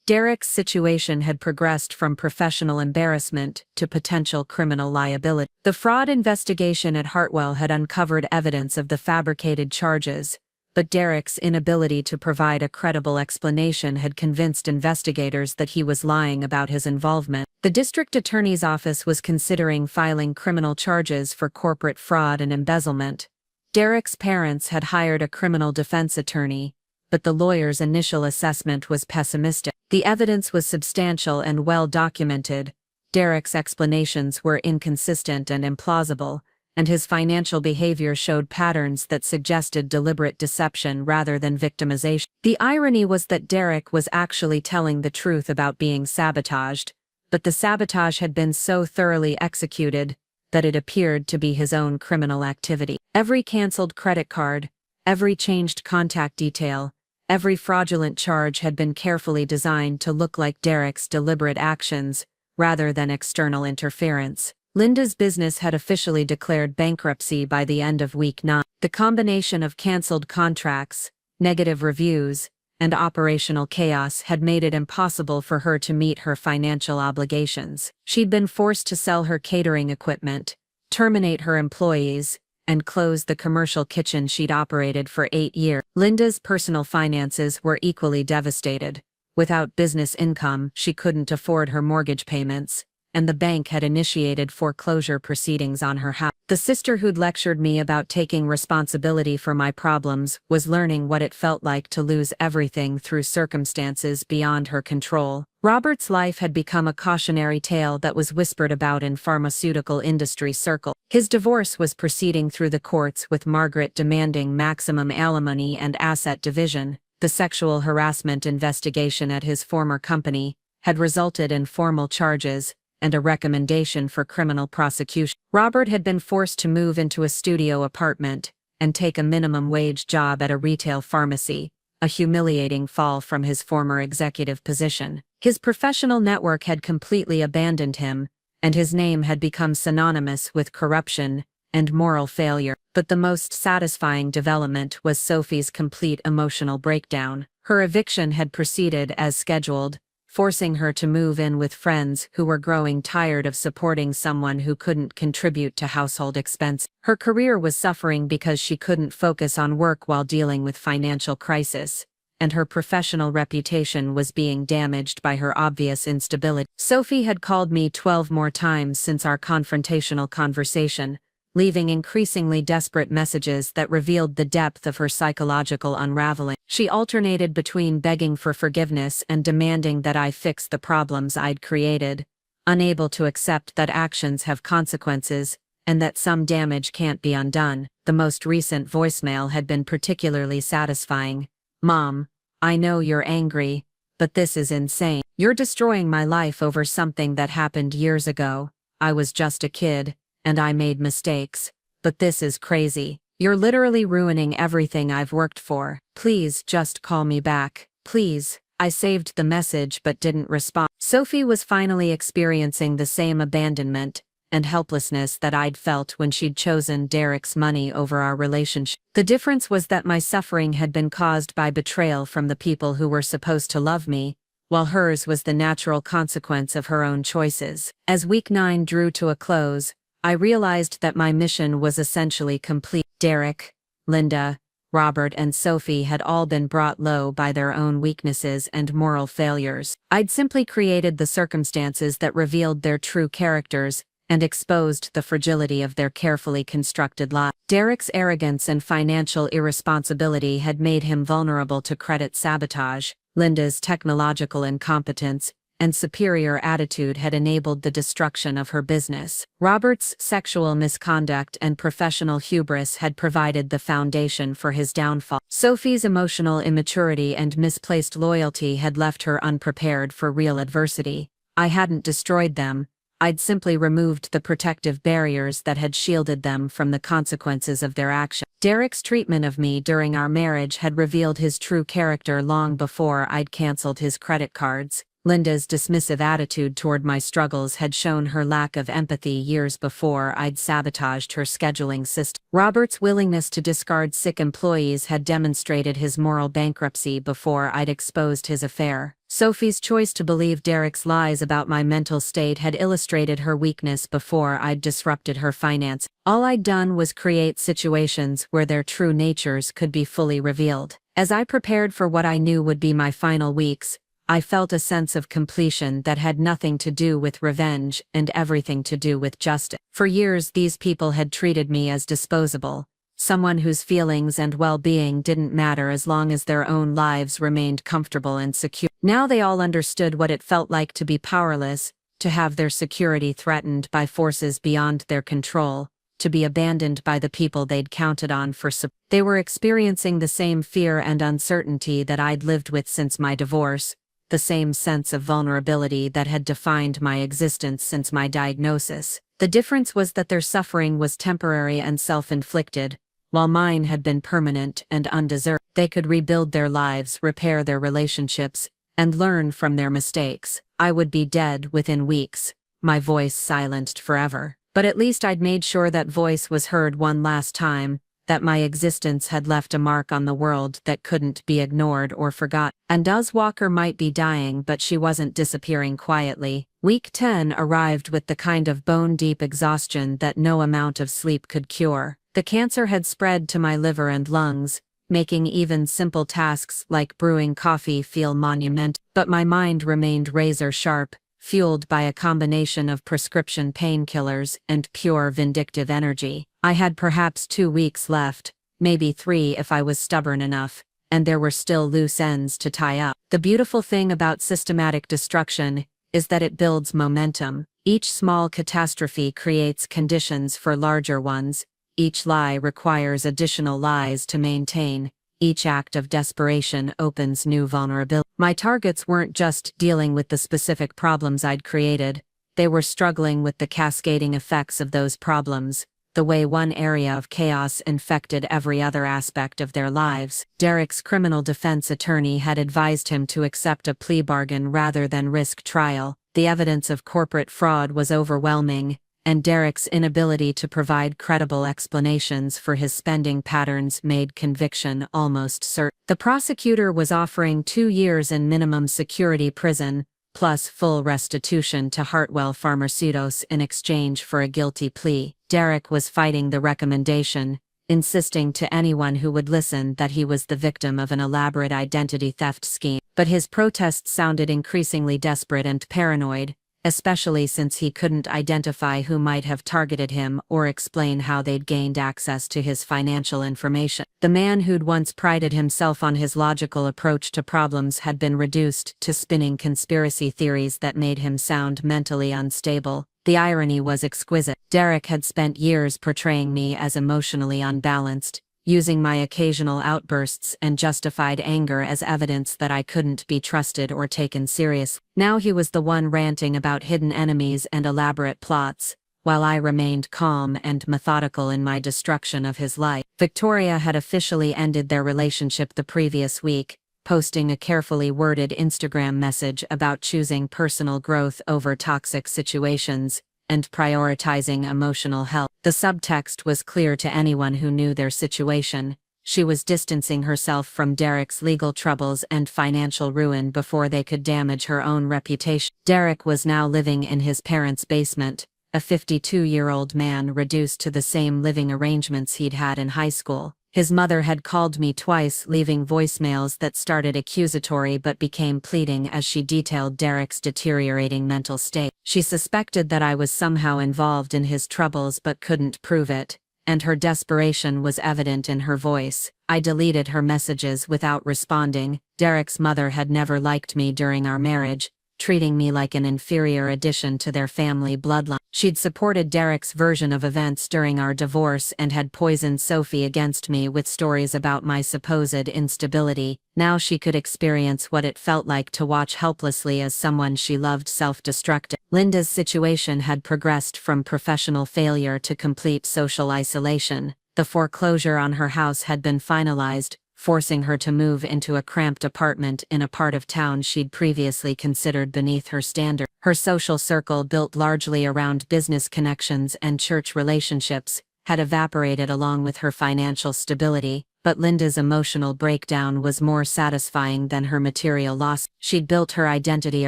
Derek's situation had progressed from professional embarrassment to potential criminal liability. The fraud investigation at Hartwell had uncovered evidence of the fabricated charges, but Derek's inability to provide a credible explanation had convinced investigators that he was lying about his involvement. The district attorney's office was considering filing criminal charges for corporate fraud and embezzlement. Derek's parents had hired a criminal defense attorney, but the lawyer's initial assessment was pessimistic. The evidence was substantial and well documented. Derek's explanations were inconsistent and implausible, and his financial behavior showed patterns that suggested deliberate deception rather than victimization. The irony was that Derek was actually telling the truth about being sabotaged, but the sabotage had been so thoroughly executed that it appeared to be his own criminal activity. Every canceled credit card, every changed contact detail, every fraudulent charge had been carefully designed to look like Derek's deliberate actions, rather than external interference. Linda's business had officially declared bankruptcy by the end of week 9. The combination of canceled contracts, negative reviews, and operational chaos had made it impossible for her to meet her financial obligations. She'd been forced to sell her catering equipment, terminate her employees, and close the commercial kitchen she'd operated for 8 years. Linda's personal finances were equally devastated. Without business income, she couldn't afford her mortgage payments, and the bank had initiated foreclosure proceedings on her house. The sister who'd lectured me about taking responsibility for my problems was learning what it felt like to lose everything through circumstances beyond her control. Robert's life had become a cautionary tale that was whispered about in pharmaceutical industry circles. His divorce was proceeding through the courts, with Margaret demanding maximum alimony and asset division. The sexual harassment investigation at his former company had resulted in formal charges and a recommendation for criminal prosecution. Robert had been forced to move into a studio apartment and take a minimum wage job at a retail pharmacy, a humiliating fall from his former executive position. His professional network had completely abandoned him, and his name had become synonymous with corruption and moral failure. But the most satisfying development was Sophie's complete emotional breakdown. Her eviction had proceeded as scheduled, forcing her to move in with friends who were growing tired of supporting someone who couldn't contribute to household expense. Her career was suffering because she couldn't focus on work while dealing with financial crisis, and her professional reputation was being damaged by her obvious instability. Sophie had called me 12 more times since our confrontational conversation, leaving increasingly desperate messages that revealed the depth of her psychological unraveling. She alternated between begging for forgiveness and demanding that I fix the problems I'd created, unable to accept that actions have consequences and that some damage can't be undone. The most recent voicemail had been particularly satisfying. "Mom, I know you're angry, but this is insane. You're destroying my life over something that happened years ago. I was just a kid, and I made mistakes, but this is crazy. You're literally ruining everything I've worked for. Please just call me back. Please." I saved the message but didn't respond. Sophie was finally experiencing the same abandonment and helplessness that I'd felt when she'd chosen Derek's money over our relationship. The difference was that my suffering had been caused by betrayal from the people who were supposed to love me, while hers was the natural consequence of her own choices. As week 9 drew to a close, I realized that my mission was essentially complete. Derek, Linda, Robert, and Sophie had all been brought low by their own weaknesses and moral failures. I'd simply created the circumstances that revealed their true characters and exposed the fragility of their carefully constructed lives. Derek's arrogance and financial irresponsibility had made him vulnerable to credit sabotage. Linda's technological incompetence and superior attitude had enabled the destruction of her business. Robert's sexual misconduct and professional hubris had provided the foundation for his downfall. Sophie's emotional immaturity and misplaced loyalty had left her unprepared for real adversity. I hadn't destroyed them. I'd simply removed the protective barriers that had shielded them from the consequences of their actions. Derek's treatment of me during our marriage had revealed his true character long before I'd canceled his credit cards. Linda's dismissive attitude toward my struggles had shown her lack of empathy years before I'd sabotaged her scheduling system. Robert's willingness to discard sick employees had demonstrated his moral bankruptcy before I'd exposed his affair. Sophie's choice to believe Derek's lies about my mental state had illustrated her weakness before I'd disrupted her finance. All I'd done was create situations where their true natures could be fully revealed. As I prepared for what I knew would be my final weeks, I felt a sense of completion that had nothing to do with revenge and everything to do with justice. For years, these people had treated me as disposable, someone whose feelings and well-being didn't matter as long as their own lives remained comfortable and secure. Now they all understood what it felt like to be powerless, to have their security threatened by forces beyond their control, to be abandoned by the people they'd counted on for support. They were experiencing the same fear and uncertainty that I'd lived with since my divorce, the same sense of vulnerability that had defined my existence since my diagnosis. The difference was that their suffering was temporary and self-inflicted, while mine had been permanent and undeserved. They could rebuild their lives, repair their relationships, and learn from their mistakes. I would be dead within weeks, my voice silenced forever. But at least I'd made sure that voice was heard one last time, that my existence had left a mark on the world that couldn't be ignored or forgotten. And Walker might be dying, but she wasn't disappearing quietly. Week 10 arrived with the kind of bone-deep exhaustion that no amount of sleep could cure. The cancer had spread to my liver and lungs, making even simple tasks like brewing coffee feel monumental. But my mind remained razor-sharp, fueled by a combination of prescription painkillers and pure vindictive energy. I had perhaps 2 weeks left, maybe 3 if I was stubborn enough, and there were still loose ends to tie up. The beautiful thing about systematic destruction is that it builds momentum. Each small catastrophe creates conditions for larger ones. Each lie requires additional lies to maintain. Each act of desperation opens new vulnerability. My targets weren't just dealing with the specific problems I'd created, they were struggling with the cascading effects of those problems, the way one area of chaos infected every other aspect of their lives. Derek's criminal defense attorney had advised him to accept a plea bargain rather than risk trial. The evidence of corporate fraud was overwhelming, and Derek's inability to provide credible explanations for his spending patterns made conviction almost certain. The prosecutor was offering 2 years in minimum security prison, plus full restitution to Hartwell Pharmaceuticals in exchange for a guilty plea. Derek was fighting the recommendation, insisting to anyone who would listen that he was the victim of an elaborate identity theft scheme. But his protests sounded increasingly desperate and paranoid, especially since he couldn't identify who might have targeted him or explain how they'd gained access to his financial information. The man who'd once prided himself on his logical approach to problems had been reduced to spinning conspiracy theories that made him sound mentally unstable. The irony was exquisite. Derek had spent years portraying me as emotionally unbalanced, using my occasional outbursts and justified anger as evidence that I couldn't be trusted or taken seriously. Now he was the one ranting about hidden enemies and elaborate plots, while I remained calm and methodical in my destruction of his life. Victoria had officially ended their relationship the previous week, posting a carefully worded Instagram message about choosing personal growth over toxic situations and prioritizing emotional health. The subtext was clear to anyone who knew their situation. She was distancing herself from Derek's legal troubles and financial ruin before they could damage her own reputation. Derek was now living in his parents' basement, a 52-year-old man reduced to the same living arrangements he'd had in high school. His mother had called me twice, leaving voicemails that started accusatory but became pleading as she detailed Derek's deteriorating mental state. She suspected that I was somehow involved in his troubles but couldn't prove it, and her desperation was evident in her voice. I deleted her messages without responding. Derek's mother had never liked me during our marriage, treating me like an inferior addition to their family bloodline. She'd supported Derek's version of events during our divorce and had poisoned Sophie against me with stories about my supposed instability. Now she could experience what it felt like to watch helplessly as someone she loved self-destruct. Linda's situation had progressed from professional failure to complete social isolation. The foreclosure on her house had been finalized, forcing her to move into a cramped apartment in a part of town she'd previously considered beneath her standard. Her social circle, built largely around business connections and church relationships, had evaporated along with her financial stability, but Linda's emotional breakdown was more satisfying than her material loss. She'd built her identity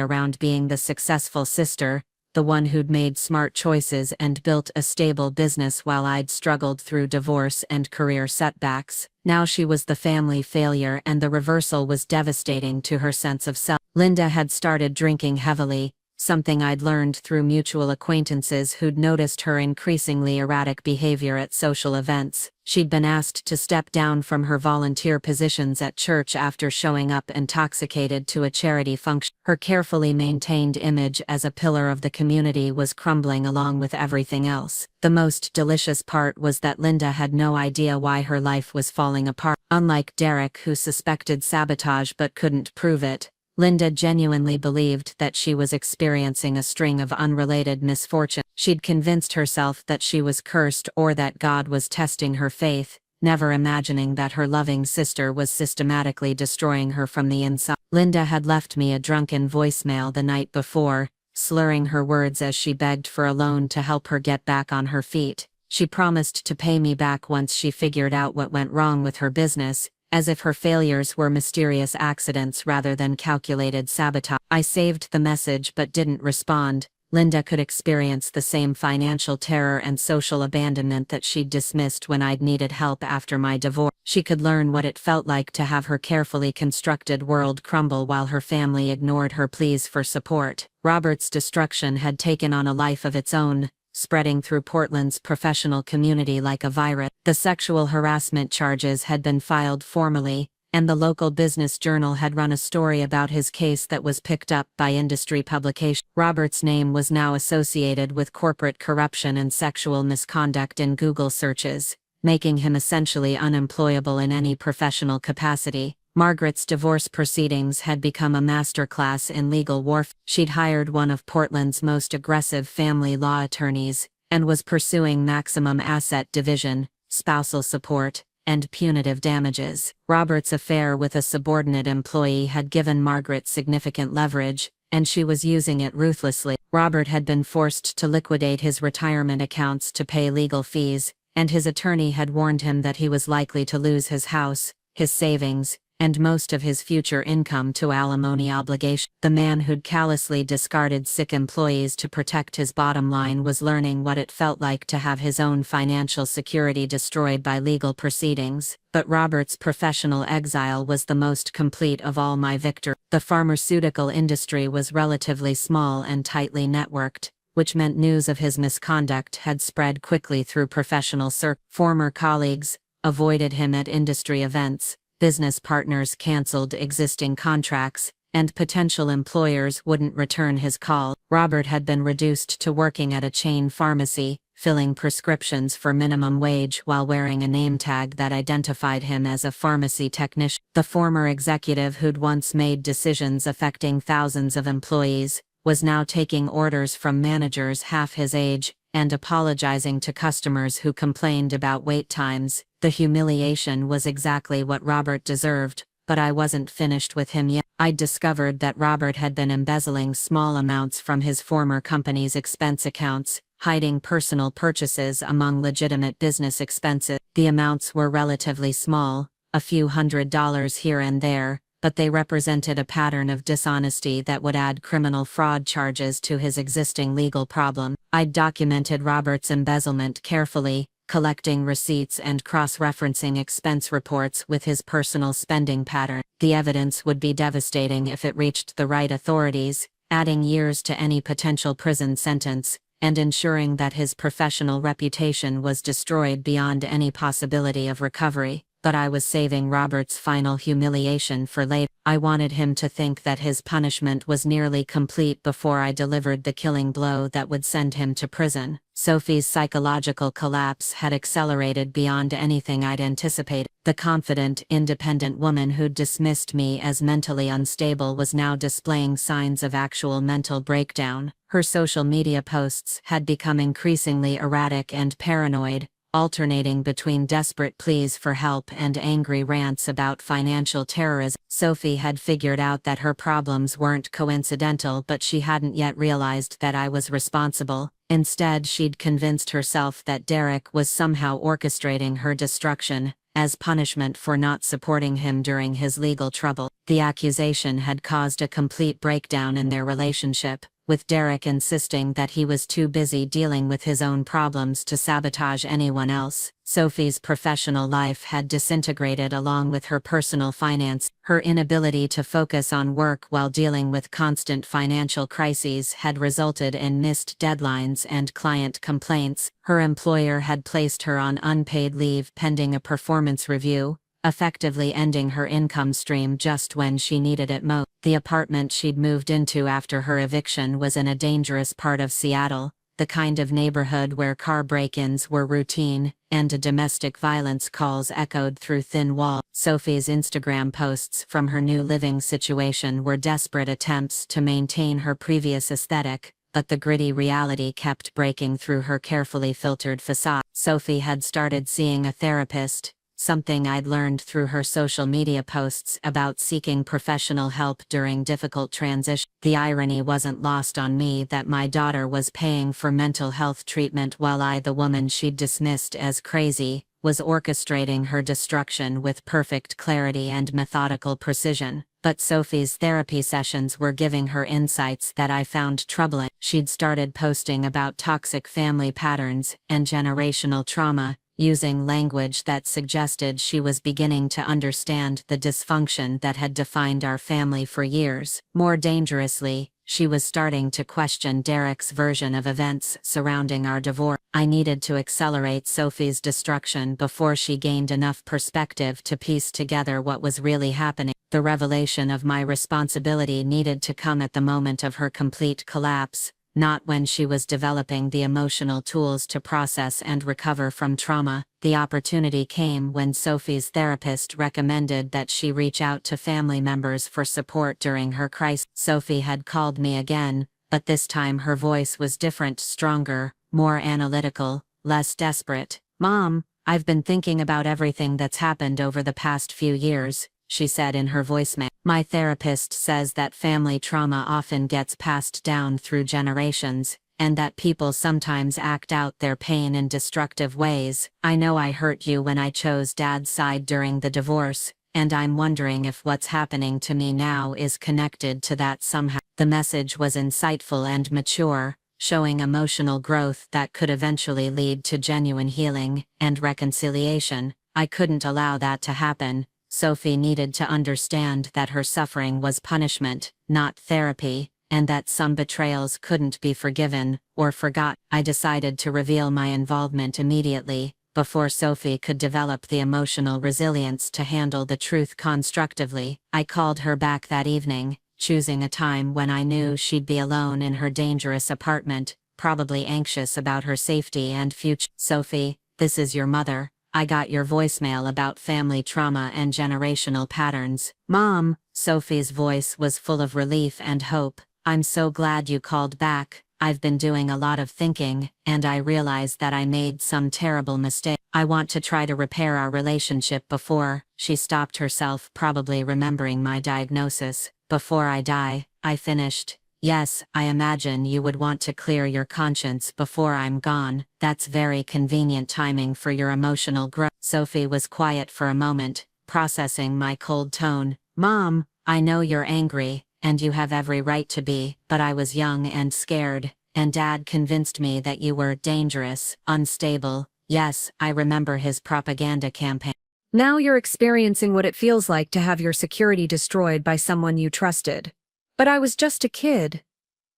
around being the successful sister, the one who'd made smart choices and built a stable business while I'd struggled through divorce and career setbacks. Now she was the family failure, and the reversal was devastating to her sense of self. Linda had started drinking heavily, something I'd learned through mutual acquaintances who'd noticed her increasingly erratic behavior at social events. She'd been asked to step down from her volunteer positions at church after showing up intoxicated to a charity function. Her carefully maintained image as a pillar of the community was crumbling along with everything else. The most delicious part was that Linda had no idea why her life was falling apart. Unlike Derek, who suspected sabotage but couldn't prove it, Linda genuinely believed that she was experiencing a string of unrelated misfortune. She'd convinced herself that she was cursed or that God was testing her faith, never imagining that her loving sister was systematically destroying her from the inside. Linda had left me a drunken voicemail the night before, slurring her words as she begged for a loan to help her get back on her feet. She promised to pay me back once she figured out what went wrong with her business, as if her failures were mysterious accidents rather than calculated sabotage. I saved the message but didn't respond. Linda could experience the same financial terror and social abandonment that she'd dismissed when I'd needed help after my divorce. She could learn what it felt like to have her carefully constructed world crumble while her family ignored her pleas for support. Robert's destruction had taken on a life of its own, spreading through Portland's professional community like a virus. The sexual harassment charges had been filed formally, and the local business journal had run a story about his case that was picked up by industry publications. Robert's name was now associated with corporate corruption and sexual misconduct in Google searches, making him essentially unemployable in any professional capacity. Margaret's divorce proceedings had become a masterclass in legal warfare. She'd hired one of Portland's most aggressive family law attorneys, and was pursuing maximum asset division, spousal support, and punitive damages. Robert's affair with a subordinate employee had given Margaret significant leverage, and she was using it ruthlessly. Robert had been forced to liquidate his retirement accounts to pay legal fees, and his attorney had warned him that he was likely to lose his house, his savings, and most of his future income to alimony obligations. The man who'd callously discarded sick employees to protect his bottom line was learning what it felt like to have his own financial security destroyed by legal proceedings. But Robert's professional exile was the most complete of all my victories. The pharmaceutical industry was relatively small and tightly networked, which meant news of his misconduct had spread quickly through professional circles. Former colleagues avoided him at industry events. Business partners canceled existing contracts, and potential employers wouldn't return his call. Robert had been reduced to working at a chain pharmacy, filling prescriptions for minimum wage while wearing a name tag that identified him as a pharmacy technician. The former executive who'd once made decisions affecting thousands of employees was now taking orders from managers half his age, and apologizing to customers who complained about wait times. The humiliation was exactly what Robert deserved, but I wasn't finished with him yet. I'd discovered that Robert had been embezzling small amounts from his former company's expense accounts, hiding personal purchases among legitimate business expenses. The amounts were relatively small, a few $100s here and there, but they represented a pattern of dishonesty that would add criminal fraud charges to his existing legal problem. I'd documented Robert's embezzlement carefully, collecting receipts and cross-referencing expense reports with his personal spending pattern. The evidence would be devastating if it reached the right authorities, adding years to any potential prison sentence, and ensuring that his professional reputation was destroyed beyond any possibility of recovery. But I was saving Robert's final humiliation for later. I wanted him to think that his punishment was nearly complete before I delivered the killing blow that would send him to prison. Sophie's psychological collapse had accelerated beyond anything I'd anticipated. The confident, independent woman who'd dismissed me as mentally unstable was now displaying signs of actual mental breakdown. Her social media posts had become increasingly erratic and paranoid, alternating between desperate pleas for help and angry rants about financial terrorism. Sophie had figured out that her problems weren't coincidental, but she hadn't yet realized that I was responsible. Instead, she'd convinced herself that Derek was somehow orchestrating her destruction, as punishment for not supporting him during his legal trouble. The accusation had caused a complete breakdown in their relationship, with Derek insisting that he was too busy dealing with his own problems to sabotage anyone else. Sophie's professional life had disintegrated along with her personal finance. Her inability to focus on work while dealing with constant financial crises had resulted in missed deadlines and client complaints. Her employer had placed her on unpaid leave pending a performance review, effectively ending her income stream just when she needed it most. The apartment she'd moved into after her eviction was in a dangerous part of Seattle, the kind of neighborhood where car break-ins were routine, and domestic violence calls echoed through thin walls. Sophie's Instagram posts from her new living situation were desperate attempts to maintain her previous aesthetic, but the gritty reality kept breaking through her carefully filtered facade. Sophie had started seeing a therapist, something I'd learned through her social media posts about seeking professional help during difficult transition. The irony wasn't lost on me that my daughter was paying for mental health treatment while I, the woman she'd dismissed as crazy, was orchestrating her destruction with perfect clarity and methodical precision. But Sophie's therapy sessions were giving her insights that I found troubling. She'd started posting about toxic family patterns and generational trauma, using language that suggested she was beginning to understand the dysfunction that had defined our family for years. More dangerously, she was starting to question Derek's version of events surrounding our divorce. I needed to accelerate Sophie's destruction before she gained enough perspective to piece together what was really happening. The revelation of my responsibility needed to come at the moment of her complete collapse, not when she was developing the emotional tools to process and recover from trauma. The opportunity came when Sophie's therapist recommended that she reach out to family members for support during her crisis. Sophie had called me again, but this time her voice was different, stronger, more analytical, less desperate. "Mom, I've been thinking about everything that's happened over the past few years," she said in her voicemail. "My therapist says that family trauma often gets passed down through generations, and that people sometimes act out their pain in destructive ways. I know I hurt you when I chose Dad's side during the divorce, and I'm wondering if what's happening to me now is connected to that somehow." The message was insightful and mature, showing emotional growth that could eventually lead to genuine healing and reconciliation. I couldn't allow that to happen. Sophie needed to understand that her suffering was punishment, not therapy, and that some betrayals couldn't be forgiven or forgot. I decided to reveal my involvement immediately, before Sophie could develop the emotional resilience to handle the truth constructively. I called her back that evening, choosing a time when I knew she'd be alone in her dangerous apartment, probably anxious about her safety and future. "Sophie, this is your mother. I got your voicemail about family trauma and generational patterns." "Mom," Sophie's voice was full of relief and hope, "I'm so glad you called back. I've been doing a lot of thinking, and I realized that I made some terrible mistake. I want to try to repair our relationship before." She stopped herself, probably remembering my diagnosis. "Before I die," I finished. "Yes, I imagine you would want to clear your conscience before I'm gone. That's very convenient timing for your emotional growth." Sophie was quiet for a moment, processing my cold tone. "Mom, I know you're angry, and you have every right to be, but I was young and scared, and Dad convinced me that you were dangerous, unstable." "Yes, I remember his propaganda campaign." Now you're experiencing what it feels like to have your security destroyed by someone you trusted. "But I was just a kid,"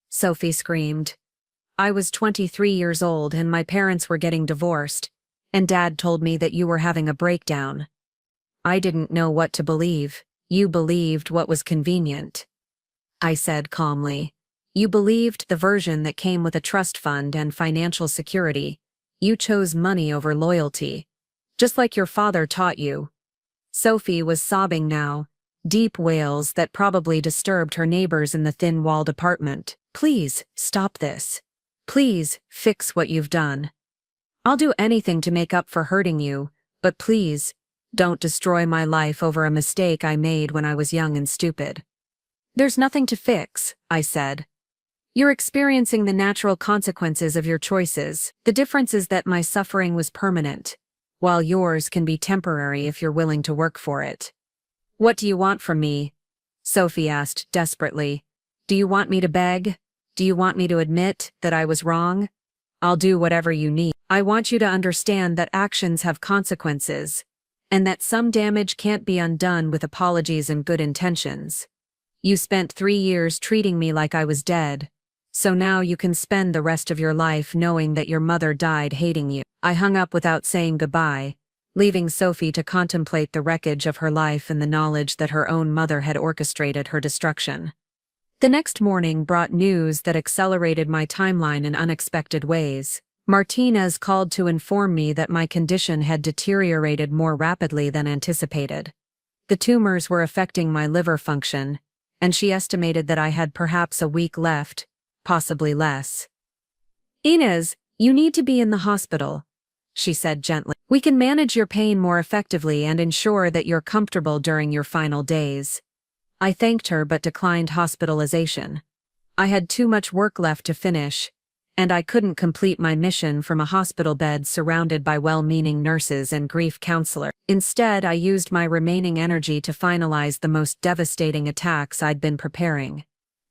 Sophie screamed. "I was 23 years old and my parents were getting divorced, and Dad told me that you were having a breakdown. I didn't know what to believe." "You believed what was convenient," I said calmly. "You believed the version that came with a trust fund and financial security. You chose money over loyalty, just like your father taught you." Sophie was sobbing now, deep wails that probably disturbed her neighbors in the thin-walled apartment. "Please, stop this. Please, fix what you've done. I'll do anything to make up for hurting you, but please, don't destroy my life over a mistake I made when I was young and stupid." "There's nothing to fix," I said. "You're experiencing the natural consequences of your choices. The difference is that my suffering was permanent, while yours can be temporary if you're willing to work for it." "What do you want from me?" Sophie asked desperately. "Do you want me to beg? Do you want me to admit that I was wrong? I'll do whatever you need. I want you to understand that actions have consequences, and that some damage can't be undone with apologies and good intentions. You spent 3 years treating me like I was dead, so now you can spend the rest of your life knowing that your mother died hating you." I hung up without saying goodbye, leaving Sophie to contemplate the wreckage of her life and the knowledge that her own mother had orchestrated her destruction. The next morning brought news that accelerated my timeline in unexpected ways. Martinez called to inform me that my condition had deteriorated more rapidly than anticipated. The tumors were affecting my liver function, and she estimated that I had perhaps a week left, possibly less. "Inez, you need to be in the hospital," she said gently. We can manage your pain more effectively and ensure that you're comfortable during your final days. I thanked her but declined hospitalization. I had too much work left to finish, and I couldn't complete my mission from a hospital bed surrounded by well-meaning nurses and grief counselors. Instead, I used my remaining energy to finalize the most devastating attacks I'd been preparing.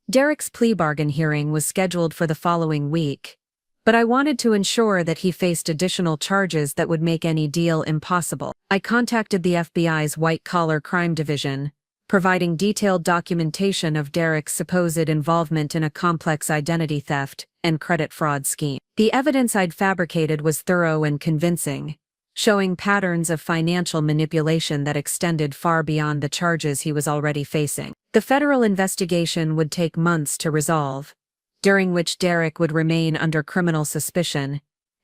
Derek's plea bargain hearing was scheduled for the following week, but I wanted to ensure that he faced additional charges that would make any deal impossible. I contacted the FBI's white-collar crime division, providing detailed documentation of Derek's supposed involvement in a complex identity theft and credit fraud scheme. The evidence I'd fabricated was thorough and convincing, showing patterns of financial manipulation that extended far beyond the charges he was already facing. The federal investigation would take months to resolve, during which Derek would remain under criminal suspicion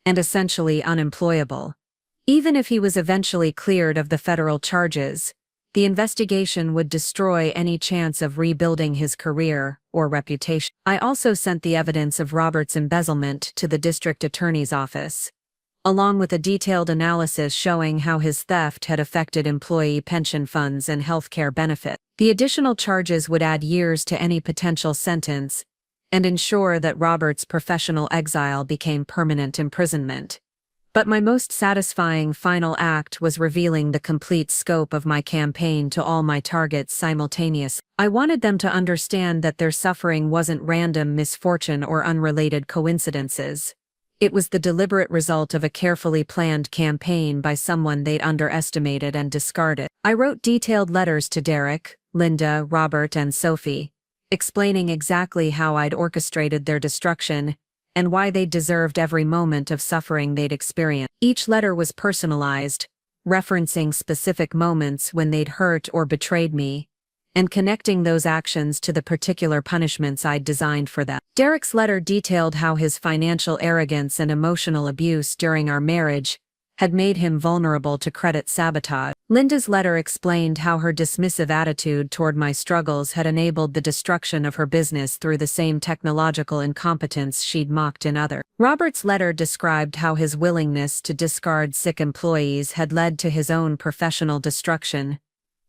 and essentially unemployable. Even if he was eventually cleared of the federal charges, the investigation would destroy any chance of rebuilding his career or reputation. I also sent the evidence of Robert's embezzlement to the district attorney's office, along with a detailed analysis showing how his theft had affected employee pension funds and healthcare benefits. The additional charges would add years to any potential sentence and ensure that Robert's professional exile became permanent imprisonment. But my most satisfying final act was revealing the complete scope of my campaign to all my targets simultaneously. I wanted them to understand that their suffering wasn't random misfortune or unrelated coincidences. It was the deliberate result of a carefully planned campaign by someone they'd underestimated and discarded. I wrote detailed letters to Derek, Linda, Robert, and Sophie, explaining exactly how I'd orchestrated their destruction and why they deserved every moment of suffering they'd experienced. Each letter was personalized, referencing specific moments when they'd hurt or betrayed me, and connecting those actions to the particular punishments I'd designed for them. Derek's letter detailed how his financial arrogance and emotional abuse during our marriage had made him vulnerable to credit sabotage. Linda's letter explained how her dismissive attitude toward my struggles had enabled the destruction of her business through the same technological incompetence she'd mocked in others. Robert's letter described how his willingness to discard sick employees had led to his own professional destruction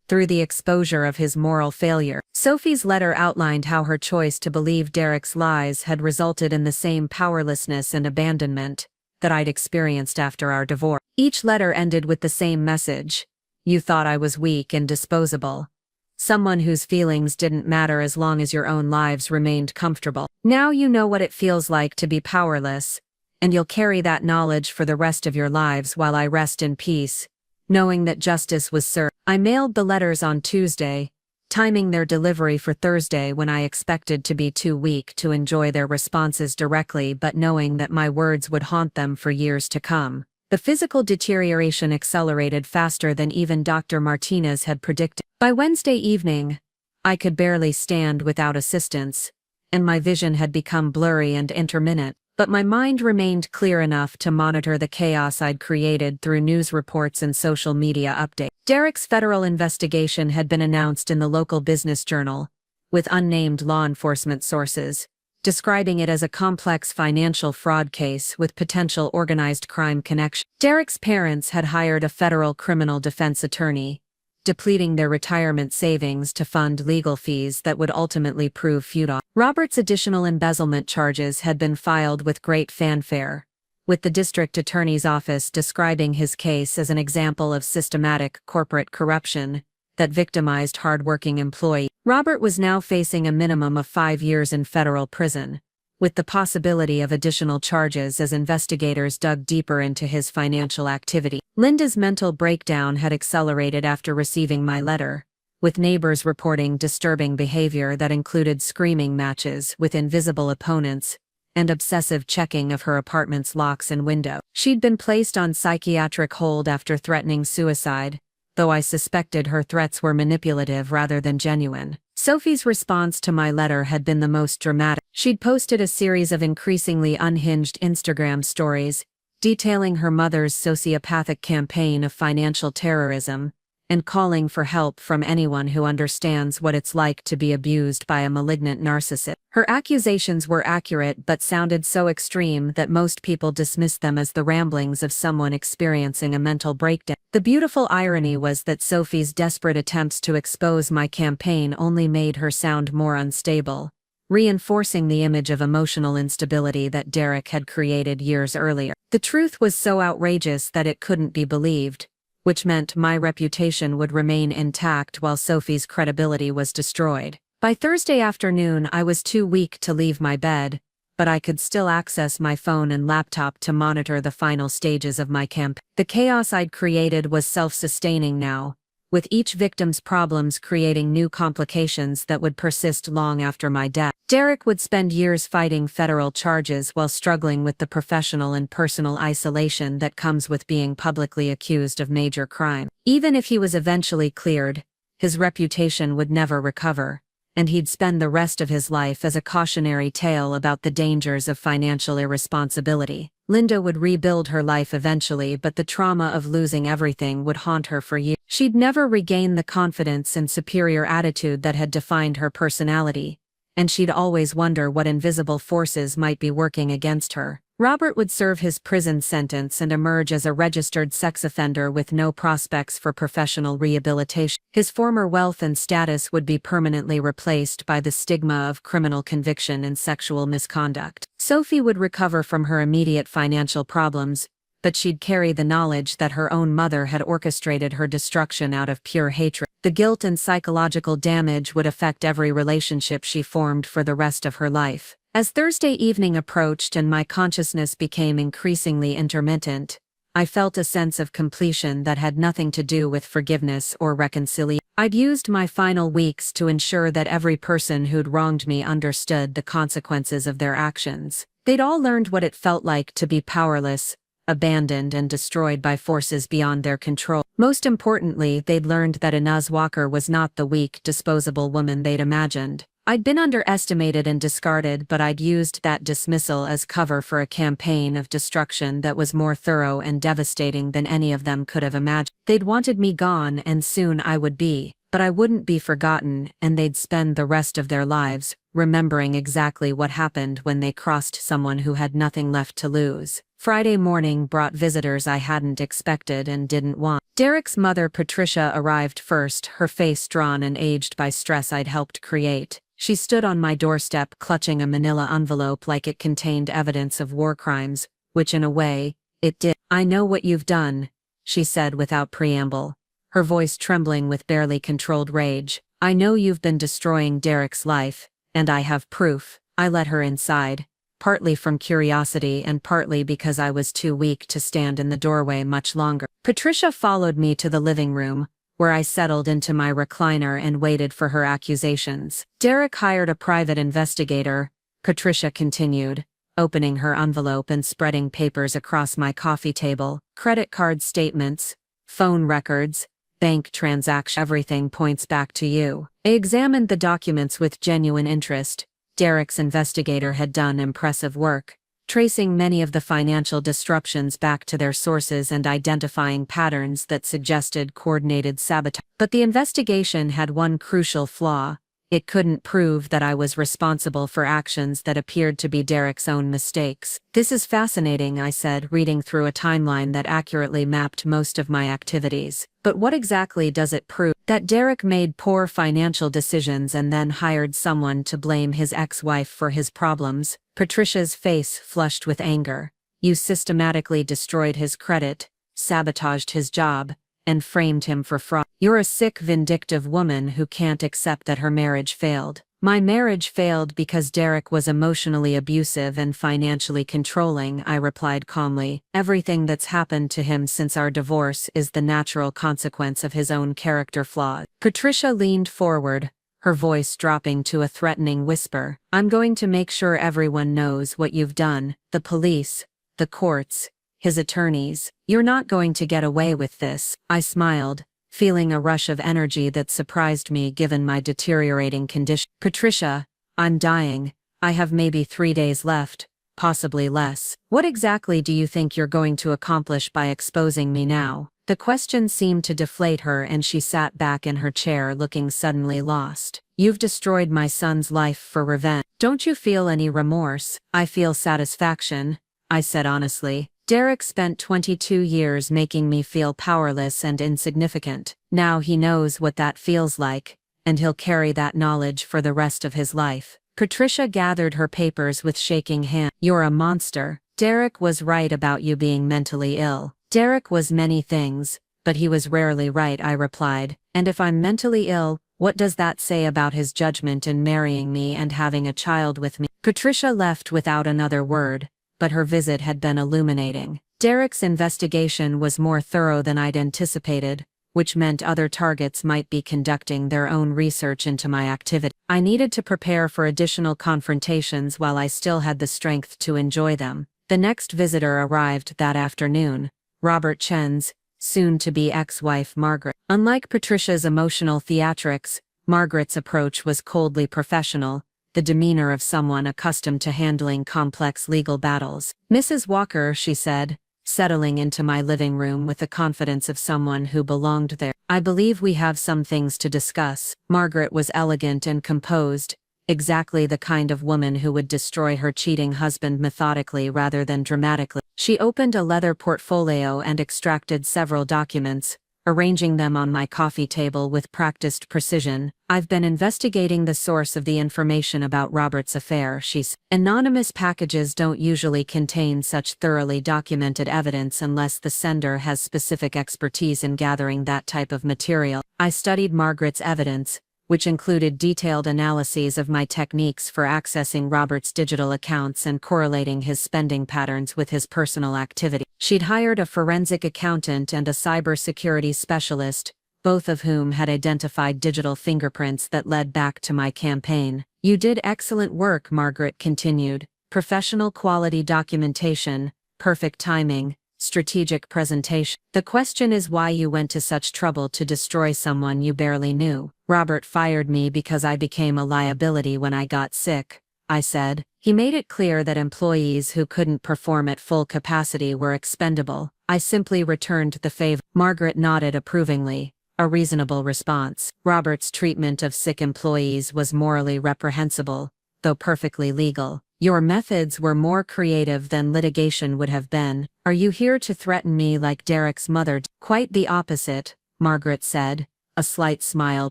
through the exposure of his moral failure. Sophie's letter outlined how her choice to believe Derek's lies had resulted in the same powerlessness and abandonment that I'd experienced after our divorce. Each letter ended with the same message: you thought I was weak and disposable, someone whose feelings didn't matter as long as your own lives remained comfortable. Now you know what it feels like to be powerless, and you'll carry that knowledge for the rest of your lives while I rest in peace, knowing that justice was served. I mailed the letters on Tuesday, timing their delivery for Thursday when I expected to be too weak to enjoy their responses directly, but knowing that my words would haunt them for years to come. The physical deterioration accelerated faster than even Dr. Martinez had predicted. By Wednesday evening, I could barely stand without assistance, and my vision had become blurry and intermittent, but my mind remained clear enough to monitor the chaos I'd created through news reports and social media updates. Derek's federal investigation had been announced in the local business journal, with unnamed law enforcement sources, describing it as a complex financial fraud case with potential organized crime connection. Derek's parents had hired a federal criminal defense attorney, depleting their retirement savings to fund legal fees that would ultimately prove futile. Robert's additional embezzlement charges had been filed with great fanfare, with the district attorney's office describing his case as an example of systematic corporate corruption that victimized hard-working employees. Robert was now facing a minimum of 5 years in federal prison, with the possibility of additional charges as investigators dug deeper into his financial activity. Linda's mental breakdown had accelerated after receiving my letter, with neighbors reporting disturbing behavior that included screaming matches with invisible opponents and obsessive checking of her apartment's locks and windows. She'd been placed on psychiatric hold after threatening suicide, though I suspected her threats were manipulative rather than genuine. Sophie's response to my letter had been the most dramatic. She'd posted a series of increasingly unhinged Instagram stories, detailing her mother's sociopathic campaign of financial terrorism and calling for help from anyone who understands what it's like to be abused by a malignant narcissist. Her accusations were accurate but sounded so extreme that most people dismissed them as the ramblings of someone experiencing a mental breakdown. The beautiful irony was that Sophie's desperate attempts to expose my campaign only made her sound more unstable, reinforcing the image of emotional instability that Derek had created years earlier. The truth was so outrageous that it couldn't be believed, which meant my reputation would remain intact while Sophie's credibility was destroyed. By Thursday afternoon, I was too weak to leave my bed, but I could still access my phone and laptop to monitor the final stages of my campaign. The chaos I'd created was self-sustaining now, with each victim's problems creating new complications that would persist long after my death. Derek would spend years fighting federal charges while struggling with the professional and personal isolation that comes with being publicly accused of major crime. Even if he was eventually cleared, his reputation would never recover, and he'd spend the rest of his life as a cautionary tale about the dangers of financial irresponsibility. Linda would rebuild her life eventually, but the trauma of losing everything would haunt her for years. She'd never regain the confidence and superior attitude that had defined her personality, and she'd always wonder what invisible forces might be working against her. Robert would serve his prison sentence and emerge as a registered sex offender with no prospects for professional rehabilitation. His former wealth and status would be permanently replaced by the stigma of criminal conviction and sexual misconduct. Sophie would recover from her immediate financial problems, but she'd carry the knowledge that her own mother had orchestrated her destruction out of pure hatred. The guilt and psychological damage would affect every relationship she formed for the rest of her life. As Thursday evening approached and my consciousness became increasingly intermittent, I felt a sense of completion that had nothing to do with forgiveness or reconciliation. I'd used my final weeks to ensure that every person who'd wronged me understood the consequences of their actions. They'd all learned what it felt like to be powerless, abandoned and destroyed by forces beyond their control. Most importantly, they'd learned that Inez Walker was not the weak, disposable woman they'd imagined. I'd been underestimated and discarded, but I'd used that dismissal as cover for a campaign of destruction that was more thorough and devastating than any of them could have imagined. They'd wanted me gone, and soon I would be, but I wouldn't be forgotten, and they'd spend the rest of their lives remembering exactly what happened when they crossed someone who had nothing left to lose. Friday morning brought visitors I hadn't expected and didn't want. Derek's mother, Patricia, arrived first, her face drawn and aged by stress I'd helped create. She stood on my doorstep clutching a manila envelope like it contained evidence of war crimes, which in a way, it did. "I know what you've done," she said without preamble, her voice trembling with barely controlled rage. "I know you've been destroying Derek's life, and I have proof." I let her inside, partly from curiosity and partly because I was too weak to stand in the doorway much longer. Patricia followed me to the living room, where I settled into my recliner and waited for her accusations. "Derek hired a private investigator," Patricia continued, opening her envelope and spreading papers across my coffee table. "Credit card statements, phone records, bank transactions, everything points back to you." I examined the documents with genuine interest. Derek's investigator had done impressive work, tracing many of the financial disruptions back to their sources and identifying patterns that suggested coordinated sabotage. But the investigation had one crucial flaw: it couldn't prove that I was responsible for actions that appeared to be Derek's own mistakes. "This is fascinating," I said, reading through a timeline that accurately mapped most of my activities. "But what exactly does it prove?" "That Derek made poor financial decisions and then hired someone to blame his ex-wife for his problems." Patricia's face flushed with anger. "You systematically destroyed his credit, sabotaged his job, and framed him for fraud. You're a sick, vindictive woman who can't accept that her marriage failed." "My marriage failed because Derek was emotionally abusive and financially controlling," I replied calmly. "Everything that's happened to him since our divorce is the natural consequence of his own character flaws." Patricia leaned forward, her voice dropping to a threatening whisper. "I'm going to make sure everyone knows what you've done. The police, the courts, his attorneys. You're not going to get away with this." I smiled, feeling a rush of energy that surprised me given my deteriorating condition. "Patricia, I'm dying. I have maybe 3 days left, possibly less. What exactly do you think you're going to accomplish by exposing me now?" The question seemed to deflate her and she sat back in her chair looking suddenly lost. You've destroyed my son's life for revenge. Don't you feel any remorse? I feel satisfaction, I said honestly. Derek spent 22 years making me feel powerless and insignificant. Now he knows what that feels like, and he'll carry that knowledge for the rest of his life. Patricia gathered her papers with shaking hands. You're a monster. Derek was right about you being mentally ill. Derek was many things, but he was rarely right, I replied. And if I'm mentally ill, what does that say about his judgment in marrying me and having a child with me? Patricia left without another word, but her visit had been illuminating. Derek's investigation was more thorough than I'd anticipated, which meant other targets might be conducting their own research into my activity. I needed to prepare for additional confrontations while I still had the strength to enjoy them. The next visitor arrived that afternoon, Robert Chen's soon-to-be ex-wife Margaret. Unlike Patricia's emotional theatrics, Margaret's approach was coldly professional, the demeanor of someone accustomed to handling complex legal battles. Mrs. Walker, she said, settling into my living room with the confidence of someone who belonged there. I believe we have some things to discuss. Margaret was elegant and composed, exactly the kind of woman who would destroy her cheating husband methodically rather than dramatically. She opened a leather portfolio and extracted several documents, arranging them on my coffee table with practiced precision. I've been investigating the source of the information about Robert's affair, she said. Anonymous packages don't usually contain such thoroughly documented evidence unless the sender has specific expertise in gathering that type of material. I studied Margaret's evidence, which included detailed analyses of my techniques for accessing Robert's digital accounts and correlating his spending patterns with his personal activity. She'd hired a forensic accountant and a cybersecurity specialist, both of whom had identified digital fingerprints that led back to my campaign. You did excellent work, Margaret continued. Professional quality documentation, perfect timing, strategic presentation. The question is why you went to such trouble to destroy someone you barely knew. Robert fired me because I became a liability when I got sick, I said. He made it clear that employees who couldn't perform at full capacity were expendable. I simply returned the favor. Margaret nodded approvingly, a reasonable response. Robert's treatment of sick employees was morally reprehensible, though perfectly legal. Your methods were more creative than litigation would have been. Are you here to threaten me like Derek's mother? Quite the opposite, Margaret said, a slight smile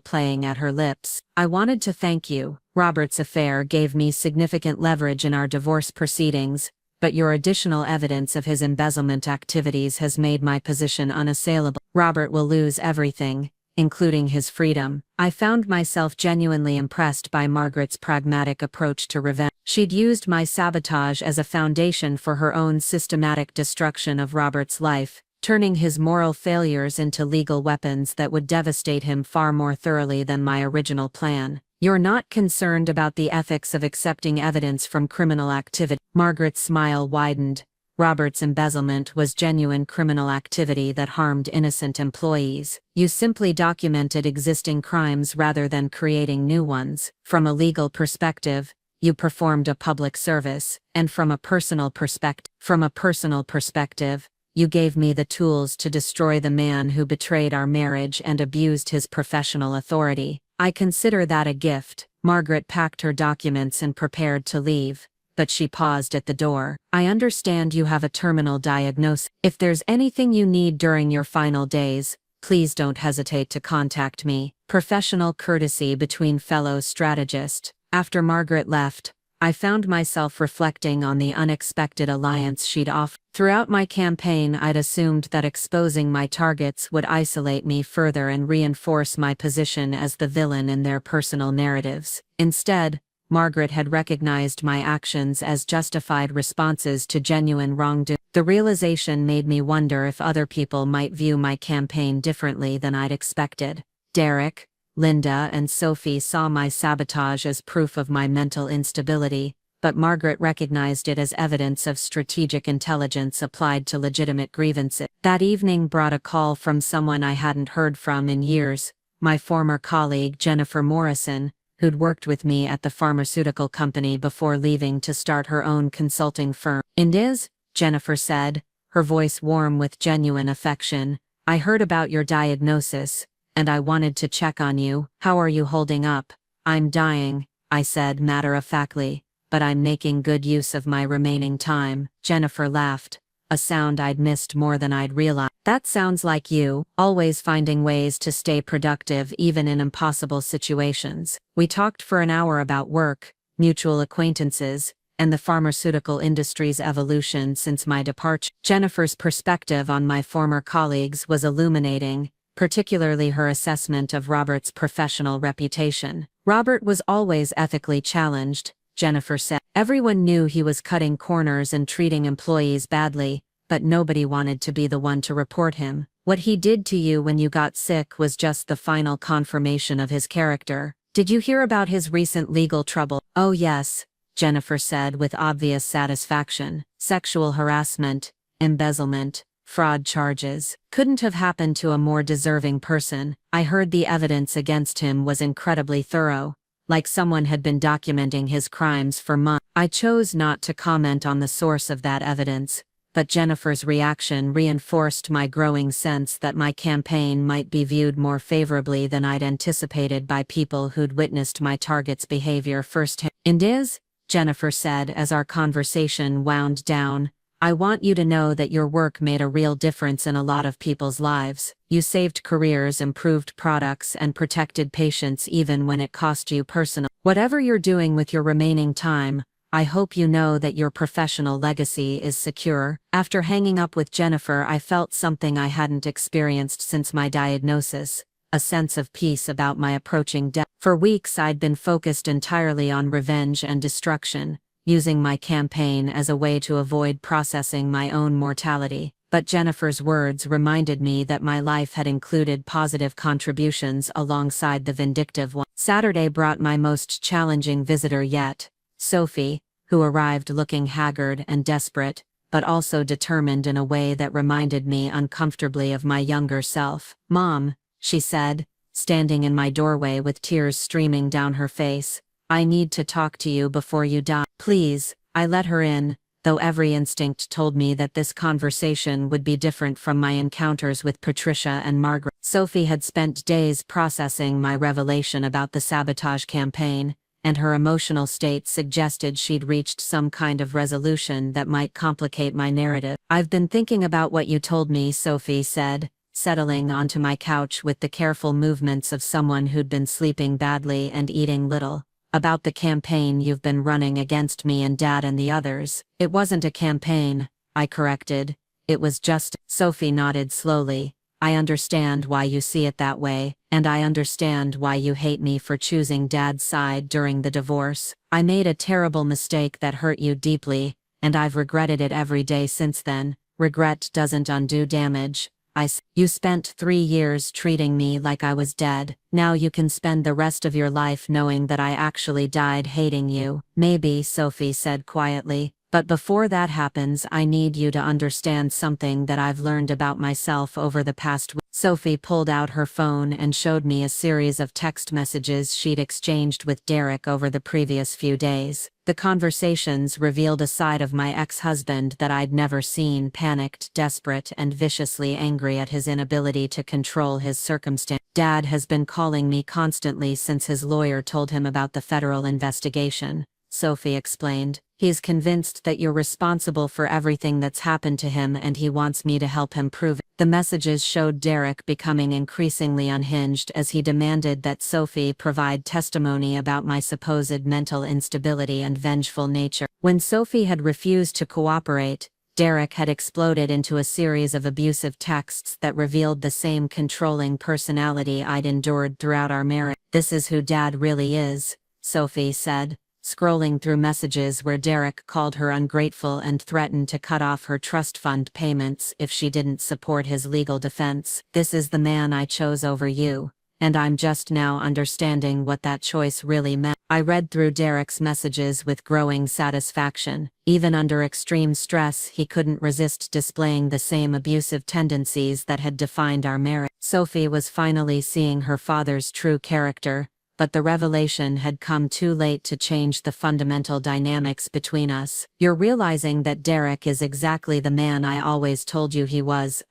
playing at her lips. I wanted to thank you. Robert's affair gave me significant leverage in our divorce proceedings, but your additional evidence of his embezzlement activities has made my position unassailable. Robert will lose everything, including his freedom. I found myself genuinely impressed by Margaret's pragmatic approach to revenge. She'd used my sabotage as a foundation for her own systematic destruction of Robert's life, turning his moral failures into legal weapons that would devastate him far more thoroughly than my original plan. You're not concerned about the ethics of accepting evidence from criminal activity. Margaret's smile widened. Robert's embezzlement was genuine criminal activity that harmed innocent employees. You simply documented existing crimes rather than creating new ones. From a legal perspective, you performed a public service, and from a personal perspective, you gave me the tools to destroy the man who betrayed our marriage and abused his professional authority. I consider that a gift. Margaret packed her documents and prepared to leave, but she paused at the door. I understand you have a terminal diagnosis. If there's anything you need during your final days, please don't hesitate to contact me. Professional courtesy between fellow strategists. After Margaret left, I found myself reflecting on the unexpected alliance she'd offered. Throughout my campaign, I'd assumed that exposing my targets would isolate me further and reinforce my position as the villain in their personal narratives. Instead, Margaret had recognized my actions as justified responses to genuine wrongdoing. The realization made me wonder if other people might view my campaign differently than I'd expected. Derek, Linda, and Sophie saw my sabotage as proof of my mental instability, but Margaret recognized it as evidence of strategic intelligence applied to legitimate grievances. That evening brought a call from someone I hadn't heard from in years, my former colleague Jennifer Morrison, who'd worked with me at the pharmaceutical company before leaving to start her own consulting firm. Jennifer said, her voice warm with genuine affection. I heard about your diagnosis, and I wanted to check on you. How are you holding up? I'm dying, I said matter-of-factly, but I'm making good use of my remaining time. Jennifer laughed, a sound I'd missed more than I'd realized. That sounds like you, always finding ways to stay productive even in impossible situations. We talked for an hour about work, mutual acquaintances, and the pharmaceutical industry's evolution since my departure. Jennifer's perspective on my former colleagues was illuminating, particularly her assessment of Robert's professional reputation. Robert was always ethically challenged, Jennifer said. Everyone knew he was cutting corners and treating employees badly, but nobody wanted to be the one to report him. What he did to you when you got sick was just the final confirmation of his character. Did you hear about his recent legal trouble? Oh yes, Jennifer said with obvious satisfaction. Sexual harassment, embezzlement, fraud charges. Couldn't have happened to a more deserving person. I heard the evidence against him was incredibly thorough, like someone had been documenting his crimes for months. I chose not to comment on the source of that evidence, but Jennifer's reaction reinforced my growing sense that my campaign might be viewed more favorably than I'd anticipated by people who'd witnessed my target's behavior firsthand. Jennifer said as our conversation wound down, I want you to know that your work made a real difference in a lot of people's lives. You saved careers, improved products, and protected patients even when it cost you personally. Whatever you're doing with your remaining time, I hope you know that your professional legacy is secure. After hanging up with Jennifer, I felt something I hadn't experienced since my diagnosis, a sense of peace about my approaching death. For weeks I'd been focused entirely on revenge and destruction, using my campaign as a way to avoid processing my own mortality. But Jennifer's words reminded me that my life had included positive contributions alongside the vindictive one. Saturday brought my most challenging visitor yet, Sophie, who arrived looking haggard and desperate, but also determined in a way that reminded me uncomfortably of my younger self. Mom, she said, standing in my doorway with tears streaming down her face, I need to talk to you before you die. Please, I let her in, though every instinct told me that this conversation would be different from my encounters with Patricia and Margaret. Sophie had spent days processing my revelation about the sabotage campaign, and her emotional state suggested she'd reached some kind of resolution that might complicate my narrative. I've been thinking about what you told me, Sophie said, settling onto my couch with the careful movements of someone who'd been sleeping badly and eating little. About the campaign you've been running against me and Dad and the others. It wasn't a campaign, I corrected. It was just. Sophie nodded slowly. I understand why you see it that way, and I understand why you hate me for choosing Dad's side during the divorce. I made a terrible mistake that hurt you deeply, and I've regretted it every day since then. Regret doesn't undo damage. You spent 3 years treating me like I was dead. Now you can spend the rest of your life knowing that I actually died hating you. Maybe, Sophie said quietly, but before that happens I need you to understand something that I've learned about myself over the past week. Sophie pulled out her phone and showed me a series of text messages she'd exchanged with Derek over the previous few days. The conversations revealed a side of my ex-husband that I'd never seen: panicked, desperate, and viciously angry at his inability to control his circumstance. Dad has been calling me constantly since his lawyer told him about the federal investigation, Sophie explained. He's convinced that you're responsible for everything that's happened to him and he wants me to help him prove it. The messages showed Derek becoming increasingly unhinged as he demanded that Sophie provide testimony about my supposed mental instability and vengeful nature. When Sophie had refused to cooperate, Derek had exploded into a series of abusive texts that revealed the same controlling personality I'd endured throughout our marriage. This is who Dad really is, Sophie said, scrolling through messages where Derek called her ungrateful and threatened to cut off her trust fund payments if she didn't support his legal defense. This is the man I chose over you, and I'm just now understanding what that choice really meant. I read through Derek's messages with growing satisfaction. Even under extreme stress, he couldn't resist displaying the same abusive tendencies that had defined our marriage. Sophie was finally seeing her father's true character, but the revelation had come too late to change the fundamental dynamics between us. You're realizing that Derek is exactly the man I always told you he was,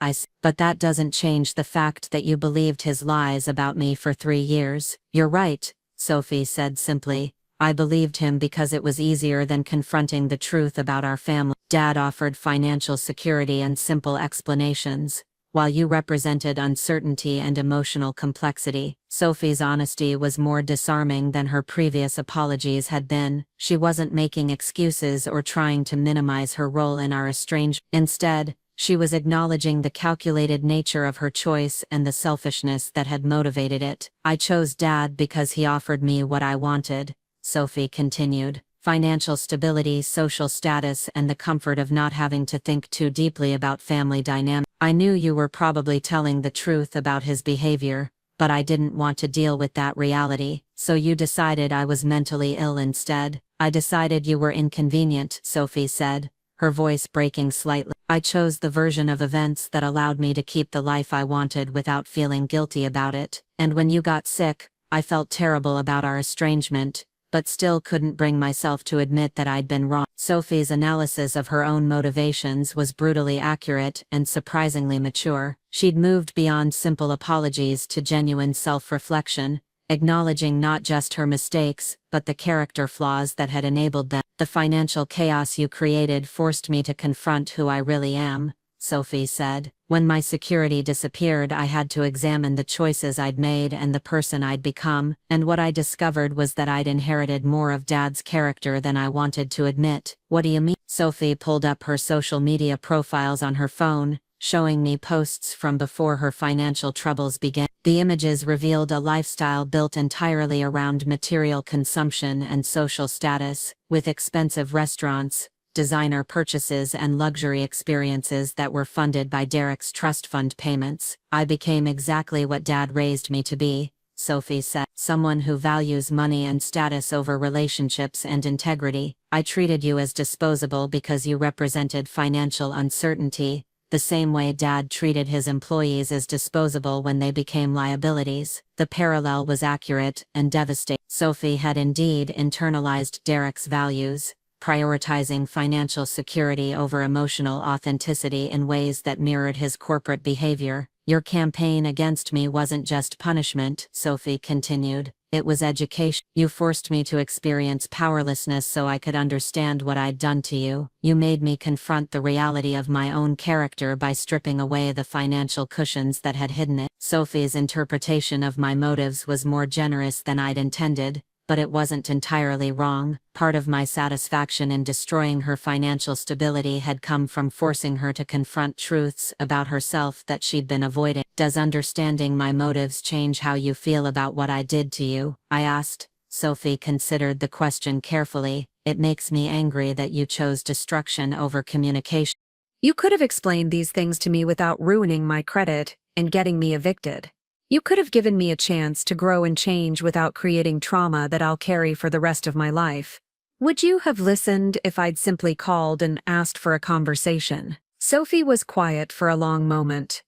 but that doesn't change the fact that you believed his lies about me for 3 years. You're right, Sophie said simply. I believed him because it was easier than confronting the truth about our family. Dad offered financial security and simple explanations, while you represented uncertainty and emotional complexity. Sophie's honesty was more disarming than her previous apologies had been. She wasn't making excuses or trying to minimize her role in our estrangement. Instead, she was acknowledging the calculated nature of her choice and the selfishness that had motivated it. I chose Dad because he offered me what I wanted, Sophie continued. Financial stability, social status, and the comfort of not having to think too deeply about family dynamics. I knew you were probably telling the truth about his behavior, but I didn't want to deal with that reality, so you decided I was mentally ill instead. I decided you were inconvenient, Sophie said, her voice breaking slightly. I chose the version of events that allowed me to keep the life I wanted without feeling guilty about it. And when you got sick, I felt terrible about our estrangement, but still couldn't bring myself to admit that I'd been wrong. Sophie's analysis of her own motivations was brutally accurate and surprisingly mature. She'd moved beyond simple apologies to genuine self-reflection, acknowledging not just her mistakes, but the character flaws that had enabled them. The financial chaos you created forced me to confront who I really am, Sophie said. When my security disappeared, I had to examine the choices I'd made and the person I'd become, and what I discovered was that I'd inherited more of Dad's character than I wanted to admit. What do you mean? Sophie pulled up her social media profiles on her phone, showing me posts from before her financial troubles began. The images revealed a lifestyle built entirely around material consumption and social status, with expensive restaurants, designer purchases and luxury experiences that were funded by Derek's trust fund payments. I became exactly what Dad raised me to be, Sophie said. Someone who values money and status over relationships and integrity. I treated you as disposable because you represented financial uncertainty, the same way Dad treated his employees as disposable when they became liabilities. The parallel was accurate and devastating. Sophie had indeed internalized Derek's values, prioritizing financial security over emotional authenticity in ways that mirrored his corporate behavior. Your campaign against me wasn't just punishment, Sophie continued. It was education. You forced me to experience powerlessness so I could understand what I'd done to you. You made me confront the reality of my own character by stripping away the financial cushions that had hidden it. Sophie's interpretation of my motives was more generous than I'd intended, but it wasn't entirely wrong. Part of my satisfaction in destroying her financial stability had come from forcing her to confront truths about herself that she'd been avoiding. Does understanding my motives change how you feel about what I did to you? I asked. Sophie considered the question carefully. It makes me angry that you chose destruction over communication. You could have explained these things to me without ruining my credit and getting me evicted. You could have given me a chance to grow and change without creating trauma that I'll carry for the rest of my life. Would you have listened if I'd simply called and asked for a conversation? Sophie was quiet for a long moment.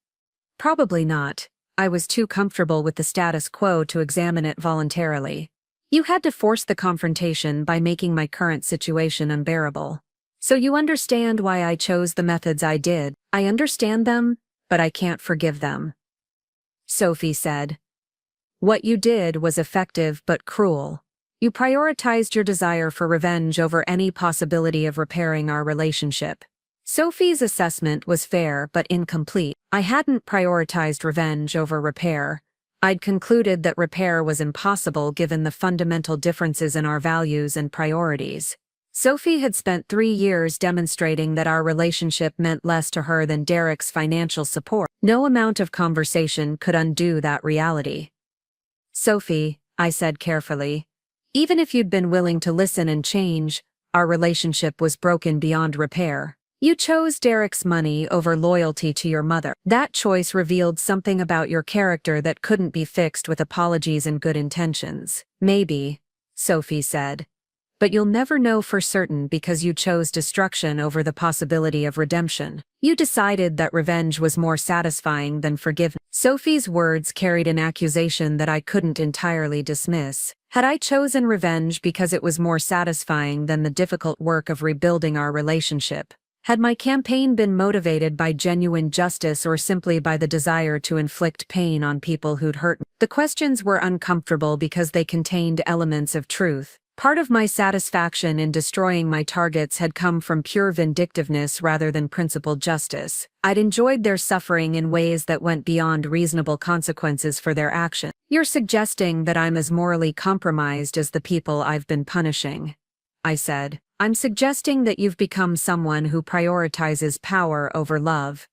Probably not. I was too comfortable with the status quo to examine it voluntarily. You had to force the confrontation by making my current situation unbearable. So you understand why I chose the methods I did. I understand them, but I can't forgive them, Sophie said. What you did was effective but cruel. You prioritized your desire for revenge over any possibility of repairing our relationship. Sophie's assessment was fair but incomplete. I hadn't prioritized revenge over repair. I'd concluded that repair was impossible given the fundamental differences in our values and priorities. Sophie had spent 3 years demonstrating that our relationship meant less to her than Derek's financial support. No amount of conversation could undo that reality. Sophie, I said carefully, even if you'd been willing to listen and change, our relationship was broken beyond repair. You chose Derek's money over loyalty to your mother. That choice revealed something about your character that couldn't be fixed with apologies and good intentions. Maybe, Sophie said. But you'll never know for certain because you chose destruction over the possibility of redemption. You decided that revenge was more satisfying than forgiveness. Sophie's words carried an accusation that I couldn't entirely dismiss. Had I chosen revenge because it was more satisfying than the difficult work of rebuilding our relationship? Had my campaign been motivated by genuine justice or simply by the desire to inflict pain on people who'd hurt me? The questions were uncomfortable because they contained elements of truth. Part of my satisfaction in destroying my targets had come from pure vindictiveness rather than principled justice. I'd enjoyed their suffering in ways that went beyond reasonable consequences for their action. You're suggesting that I'm as morally compromised as the people I've been punishing, I said. I'm suggesting that you've become someone who prioritizes power over love,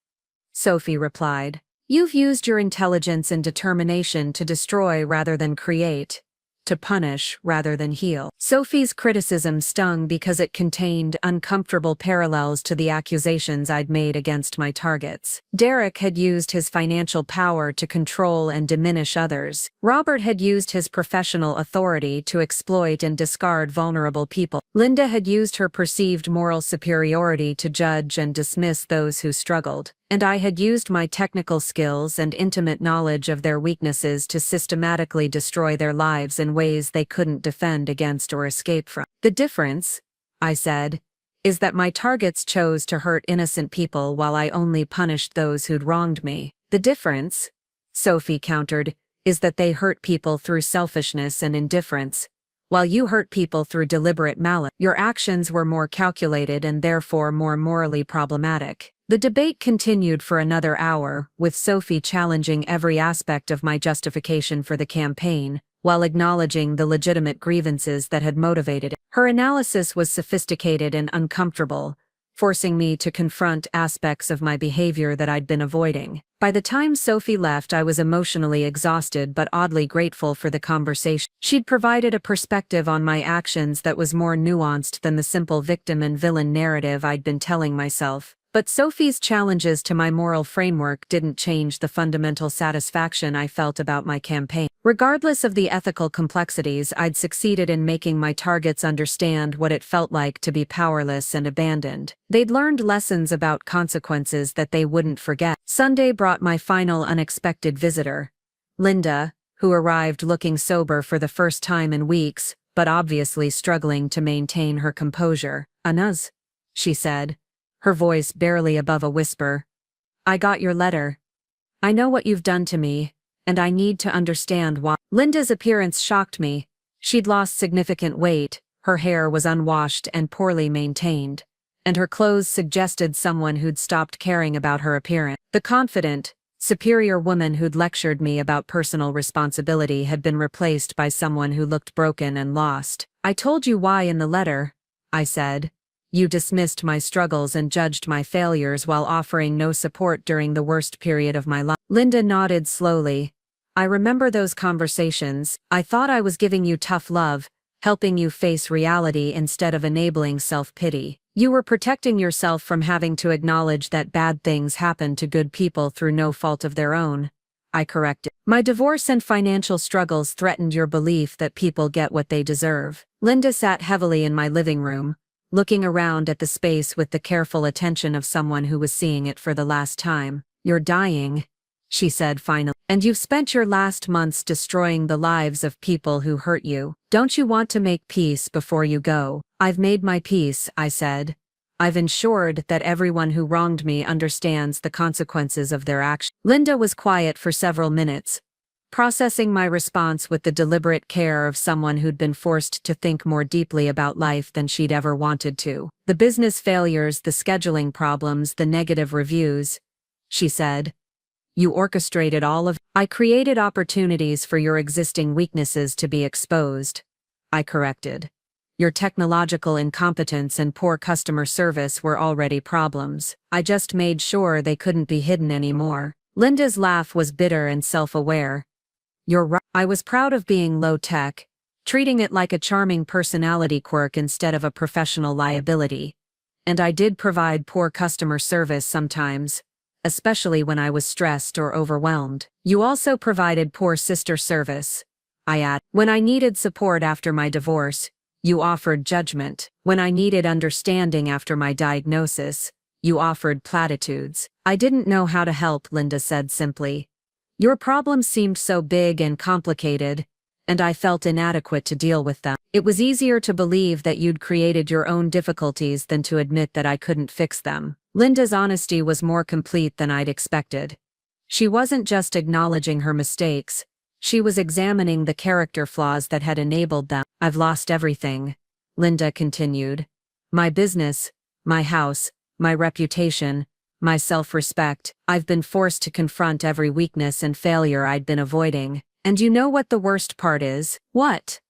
Sophie replied. You've used your intelligence and determination to destroy rather than create, to punish rather than heal. Sophie's criticism stung because it contained uncomfortable parallels to the accusations I'd made against my targets. Derek had used his financial power to control and diminish others. Robert had used his professional authority to exploit and discard vulnerable people. Linda had used her perceived moral superiority to judge and dismiss those who struggled. And I had used my technical skills and intimate knowledge of their weaknesses to systematically destroy their lives in ways they couldn't defend against or escape from. The difference, I said, is that my targets chose to hurt innocent people while I only punished those who'd wronged me. The difference, Sophie countered, is that they hurt people through selfishness and indifference, while you hurt people through deliberate malice. Your actions were more calculated and therefore more morally problematic. The debate continued for another hour, with Sophie challenging every aspect of my justification for the campaign, while acknowledging the legitimate grievances that had motivated it. Her analysis was sophisticated and uncomfortable, forcing me to confront aspects of my behavior that I'd been avoiding. By the time Sophie left, I was emotionally exhausted but oddly grateful for the conversation. She'd provided a perspective on my actions that was more nuanced than the simple victim and villain narrative I'd been telling myself. But Sophie's challenges to my moral framework didn't change the fundamental satisfaction I felt about my campaign. Regardless of the ethical complexities, I'd succeeded in making my targets understand what it felt like to be powerless and abandoned. They'd learned lessons about consequences that they wouldn't forget. Sunday brought my final unexpected visitor, Linda, who arrived looking sober for the first time in weeks, but obviously struggling to maintain her composure. "Anuz," she said, her voice barely above a whisper. "I got your letter. I know what you've done to me, and I need to understand why." Linda's appearance shocked me. She'd lost significant weight, her hair was unwashed and poorly maintained, and her clothes suggested someone who'd stopped caring about her appearance. The confident, superior woman who'd lectured me about personal responsibility had been replaced by someone who looked broken and lost. "I told you why in the letter," I said. "You dismissed my struggles and judged my failures while offering no support during the worst period of my life." Linda nodded slowly. "I remember those conversations. I thought I was giving you tough love, helping you face reality instead of enabling self-pity. You were protecting yourself from having to acknowledge that bad things happen to good people through no fault of their own," I corrected. "My divorce and financial struggles threatened your belief that people get what they deserve." Linda sat heavily in my living room, looking around at the space with the careful attention of someone who was seeing it for the last time. "You're dying," she said finally, "and you've spent your last months destroying the lives of people who hurt you. Don't you want to make peace before you go?" "I've made my peace," I said. "I've ensured that everyone who wronged me understands the consequences of their actions." Linda was quiet for several minutes, processing my response with the deliberate care of someone who'd been forced to think more deeply about life than she'd ever wanted to. "The business failures, the scheduling problems, the negative reviews," she said. "You orchestrated all of it. I created opportunities for your existing weaknesses to be exposed," I corrected. "Your technological incompetence and poor customer service were already problems. I just made sure they couldn't be hidden anymore." Linda's laugh was bitter and self-aware. "You're right. I was proud of being low-tech, treating it like a charming personality quirk instead of a professional liability. And I did provide poor customer service sometimes, especially when I was stressed or overwhelmed. You also provided poor sister service," I added. "When I needed support after my divorce, you offered judgment. When I needed understanding after my diagnosis, you offered platitudes." "I didn't know how to help," Linda said simply. Your problems seemed so big and complicated, and I felt inadequate to deal with them. It was easier to believe that you'd created your own difficulties than to admit that I couldn't fix them. Linda's honesty was more complete than I'd expected. She wasn't just acknowledging her mistakes, she was examining the character flaws that had enabled them. I've lost everything, Linda continued. My business, my house, my reputation, my self-respect. I've been forced to confront every weakness and failure I'd been avoiding. And you know what the worst part is? What?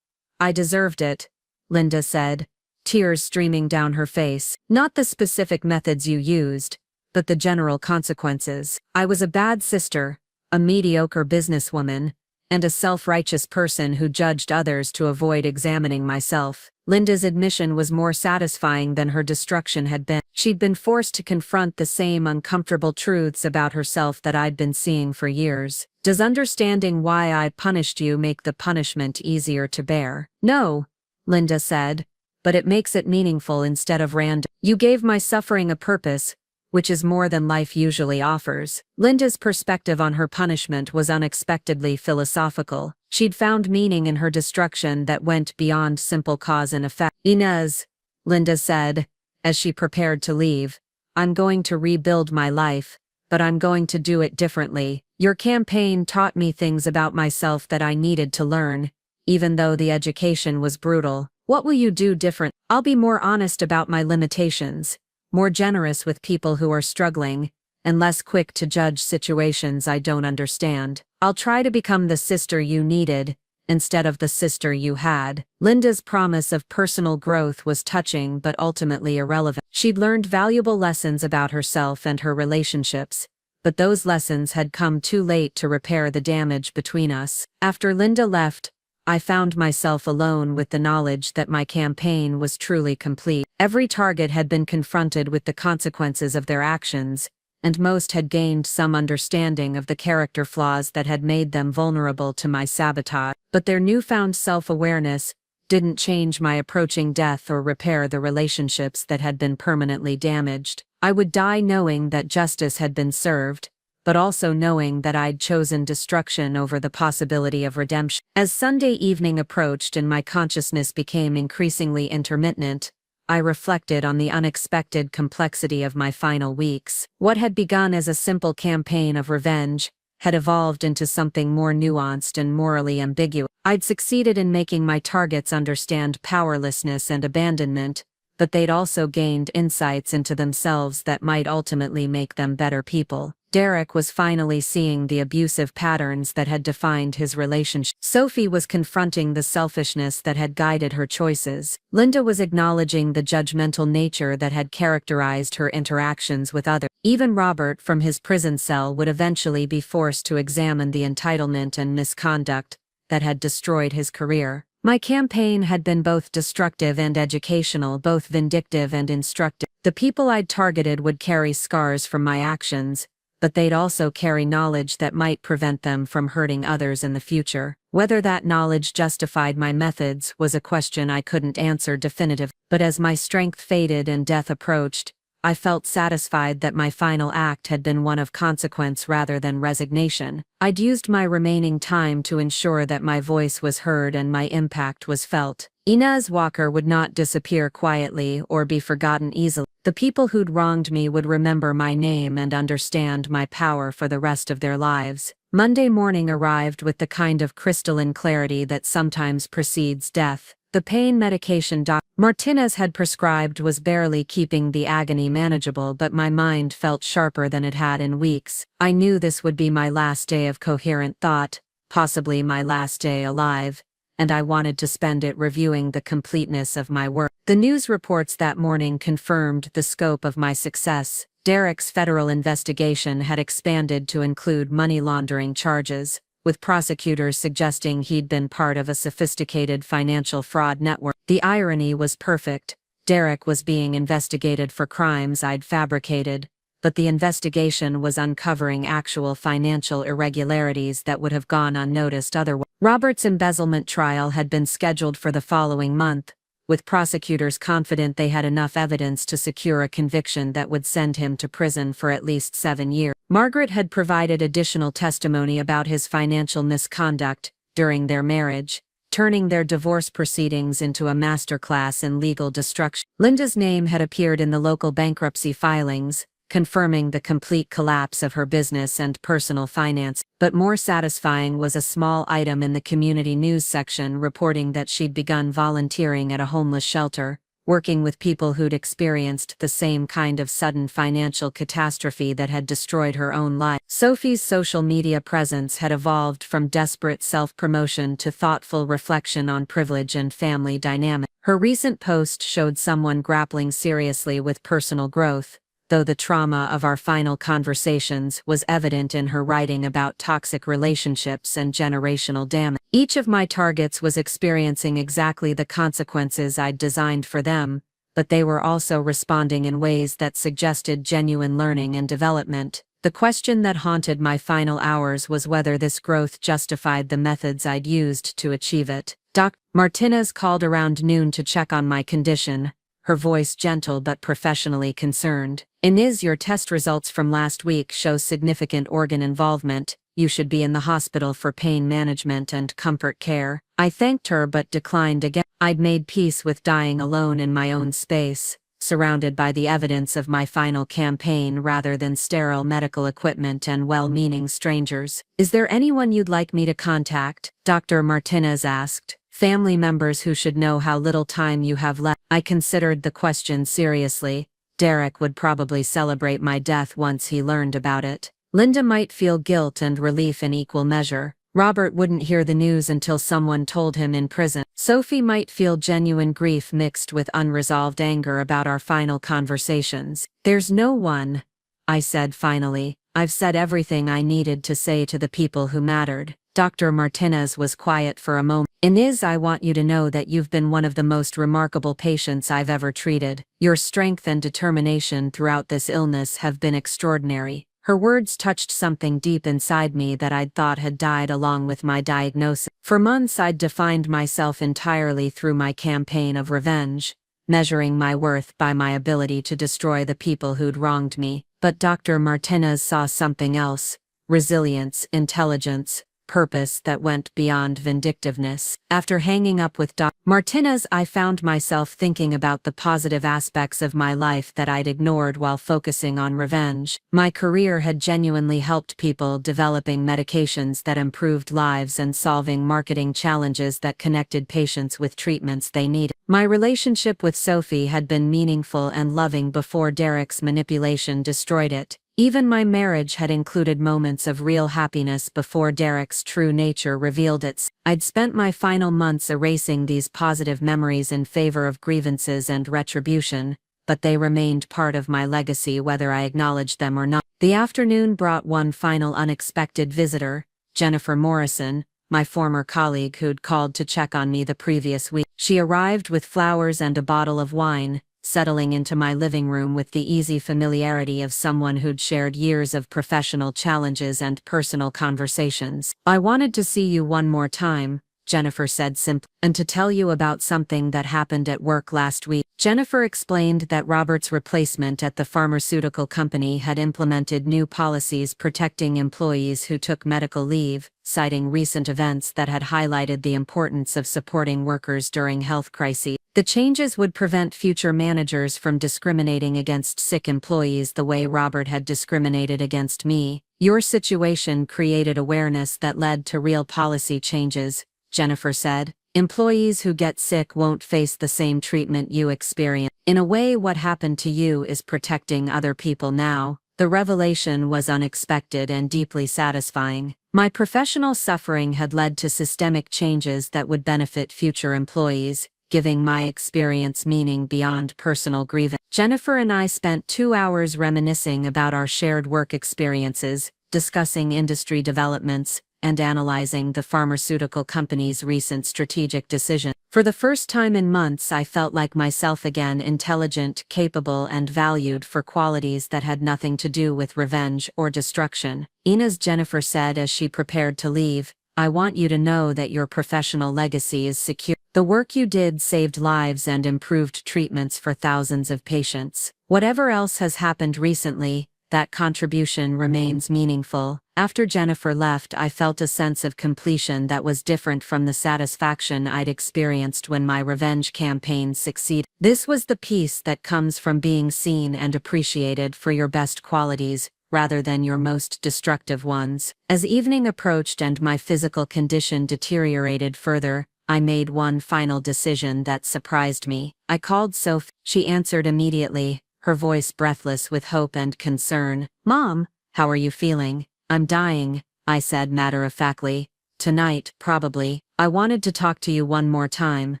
I deserved it, Linda said, tears streaming down her face. Not the specific methods you used, but the general consequences. I was a bad sister, a mediocre businesswoman, and a self-righteous person who judged others to avoid examining myself. Linda's admission was more satisfying than her destruction had been. She'd been forced to confront the same uncomfortable truths about herself that I'd been seeing for years. Does understanding why I punished you make the punishment easier to bear? No, Linda said, but it makes it meaningful instead of random. You gave my suffering a purpose, which is more than life usually offers. Linda's perspective on her punishment was unexpectedly philosophical. She'd found meaning in her destruction that went beyond simple cause and effect. Inez, Linda said, as she prepared to leave, I'm going to rebuild my life, but I'm going to do it differently. Your campaign taught me things about myself that I needed to learn, even though the education was brutal. What will you do different? I'll be more honest about my limitations, more generous with people who are struggling, and less quick to judge situations I don't understand. I'll try to become the sister you needed, instead of the sister you had. Linda's promise of personal growth was touching but ultimately irrelevant. She'd learned valuable lessons about herself and her relationships, but those lessons had come too late to repair the damage between us. After Linda left, I found myself alone with the knowledge that my campaign was truly complete. Every target had been confronted with the consequences of their actions, and most had gained some understanding of the character flaws that had made them vulnerable to my sabotage. But their newfound self-awareness didn't change my approaching death or repair the relationships that had been permanently damaged. I would die knowing that justice had been served, but also knowing that I'd chosen destruction over the possibility of redemption. As Sunday evening approached and my consciousness became increasingly intermittent, I reflected on the unexpected complexity of my final weeks. What had begun as a simple campaign of revenge had evolved into something more nuanced and morally ambiguous. I'd succeeded in making my targets understand powerlessness and abandonment, but they'd also gained insights into themselves that might ultimately make them better people. Derek was finally seeing the abusive patterns that had defined his relationship. Sophie was confronting the selfishness that had guided her choices. Linda was acknowledging the judgmental nature that had characterized her interactions with others. Even Robert from his prison cell would eventually be forced to examine the entitlement and misconduct that had destroyed his career. My campaign had been both destructive and educational, both vindictive and instructive. The people I'd targeted would carry scars from my actions, but they'd also carry knowledge that might prevent them from hurting others in the future. Whether that knowledge justified my methods was a question I couldn't answer definitively. But as my strength faded and death approached, I felt satisfied that my final act had been one of consequence rather than resignation. I'd used my remaining time to ensure that my voice was heard and my impact was felt. Inez Walker would not disappear quietly or be forgotten easily. The people who'd wronged me would remember my name and understand my power for the rest of their lives. Monday morning arrived with the kind of crystalline clarity that sometimes precedes death. The pain medication Dr. Martinez had prescribed was barely keeping the agony manageable, but my mind felt sharper than it had in weeks. I knew this would be my last day of coherent thought, possibly my last day alive, and I wanted to spend it reviewing the completeness of my work. The news reports that morning confirmed the scope of my success. Derek's federal investigation had expanded to include money laundering charges, with prosecutors suggesting he'd been part of a sophisticated financial fraud network. The irony was perfect. Derek was being investigated for crimes I'd fabricated, but the investigation was uncovering actual financial irregularities that would have gone unnoticed otherwise. Robert's embezzlement trial had been scheduled for the following month, with prosecutors confident they had enough evidence to secure a conviction that would send him to prison for at least 7 years. Margaret had provided additional testimony about his financial misconduct during their marriage, turning their divorce proceedings into a masterclass in legal destruction. Linda's name had appeared in the local bankruptcy filings, confirming the complete collapse of her business and personal finance. But more satisfying was a small item in the community news section reporting that she'd begun volunteering at a homeless shelter, working with people who'd experienced the same kind of sudden financial catastrophe that had destroyed her own life. Sophie's social media presence had evolved from desperate self-promotion to thoughtful reflection on privilege and family dynamics. Her recent post showed someone grappling seriously with personal growth, though the trauma of our final conversations was evident in her writing about toxic relationships and generational damage. Each of my targets was experiencing exactly the consequences I'd designed for them, but they were also responding in ways that suggested genuine learning and development. The question that haunted my final hours was whether this growth justified the methods I'd used to achieve it. Dr. Martinez called around noon to check on my condition, her voice gentle but professionally concerned. "Inez, your test results from last week show significant organ involvement. You should be in the hospital for pain management and comfort care." I thanked her but declined again. I'd made peace with dying alone in my own space, surrounded by the evidence of my final campaign rather than sterile medical equipment and well-meaning strangers. "Is there anyone you'd like me to contact?" Dr. Martinez asked. "Family members who should know how little time you have left." I considered the question seriously. Derek would probably celebrate my death once he learned about it. Linda might feel guilt and relief in equal measure. Robert wouldn't hear the news until someone told him in prison. Sophie might feel genuine grief mixed with unresolved anger about our final conversations. "There's no one," I said finally. "I've said everything I needed to say to the people who mattered." Dr. Martinez was quiet for a moment. "Inez, I want you to know that you've been one of the most remarkable patients I've ever treated. Your strength and determination throughout this illness have been extraordinary." Her words touched something deep inside me that I'd thought had died along with my diagnosis. For months I'd defined myself entirely through my campaign of revenge, measuring my worth by my ability to destroy the people who'd wronged me. But Dr. Martinez saw something else: resilience, intelligence, purpose that went beyond vindictiveness. After hanging up with Dr. Martinez, I found myself thinking about the positive aspects of my life that I'd ignored while focusing on revenge. My career had genuinely helped people, developing medications that improved lives and solving marketing challenges that connected patients with treatments they needed. My relationship with Sophie had been meaningful and loving before Derek's manipulation destroyed it. Even my marriage had included moments of real happiness before Derek's true nature revealed itself. I'd spent my final months erasing these positive memories in favor of grievances and retribution, but they remained part of my legacy whether I acknowledged them or not. The afternoon brought one final unexpected visitor, Jennifer Morrison, my former colleague who'd called to check on me the previous week. She arrived with flowers and a bottle of wine, settling into my living room with the easy familiarity of someone who'd shared years of professional challenges and personal conversations. "I wanted to see you one more time," Jennifer said simply, "and to tell you about something that happened at work last week." Jennifer explained that Robert's replacement at the pharmaceutical company had implemented new policies protecting employees who took medical leave, citing recent events that had highlighted the importance of supporting workers during health crises. The changes would prevent future managers from discriminating against sick employees the way Robert had discriminated against me. "Your situation created awareness that led to real policy changes," Jennifer said. "Employees who get sick won't face the same treatment you experience. In a way, what happened to you is protecting other people now." The revelation was unexpected and deeply satisfying. My professional suffering had led to systemic changes that would benefit future employees, giving my experience meaning beyond personal grievance. Jennifer and I spent 2 hours reminiscing about our shared work experiences, discussing industry developments, and analyzing the pharmaceutical company's recent strategic decision. For the first time in months, I felt like myself again, intelligent, capable, and valued for qualities that had nothing to do with revenge or destruction. "Inez," Jennifer said as she prepared to leave, "I want you to know that your professional legacy is secure." The work you did saved lives and improved treatments for thousands of patients. Whatever else has happened recently, that contribution remains meaningful. After Jennifer left, I felt a sense of completion that was different from the satisfaction I'd experienced when my revenge campaign succeeded. This was the peace that comes from being seen and appreciated for your best qualities, rather than your most destructive ones. As evening approached and my physical condition deteriorated further, I made one final decision that surprised me. I called Sophie. She answered immediately, her voice breathless with hope and concern. "Mom, how are you feeling?" "I'm dying," I said matter-of-factly. "Tonight, probably. I wanted to talk to you one more time."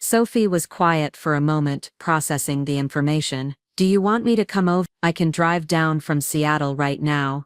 Sophie was quiet for a moment, processing the information. "Do you want me to come over? I can drive down from Seattle right now."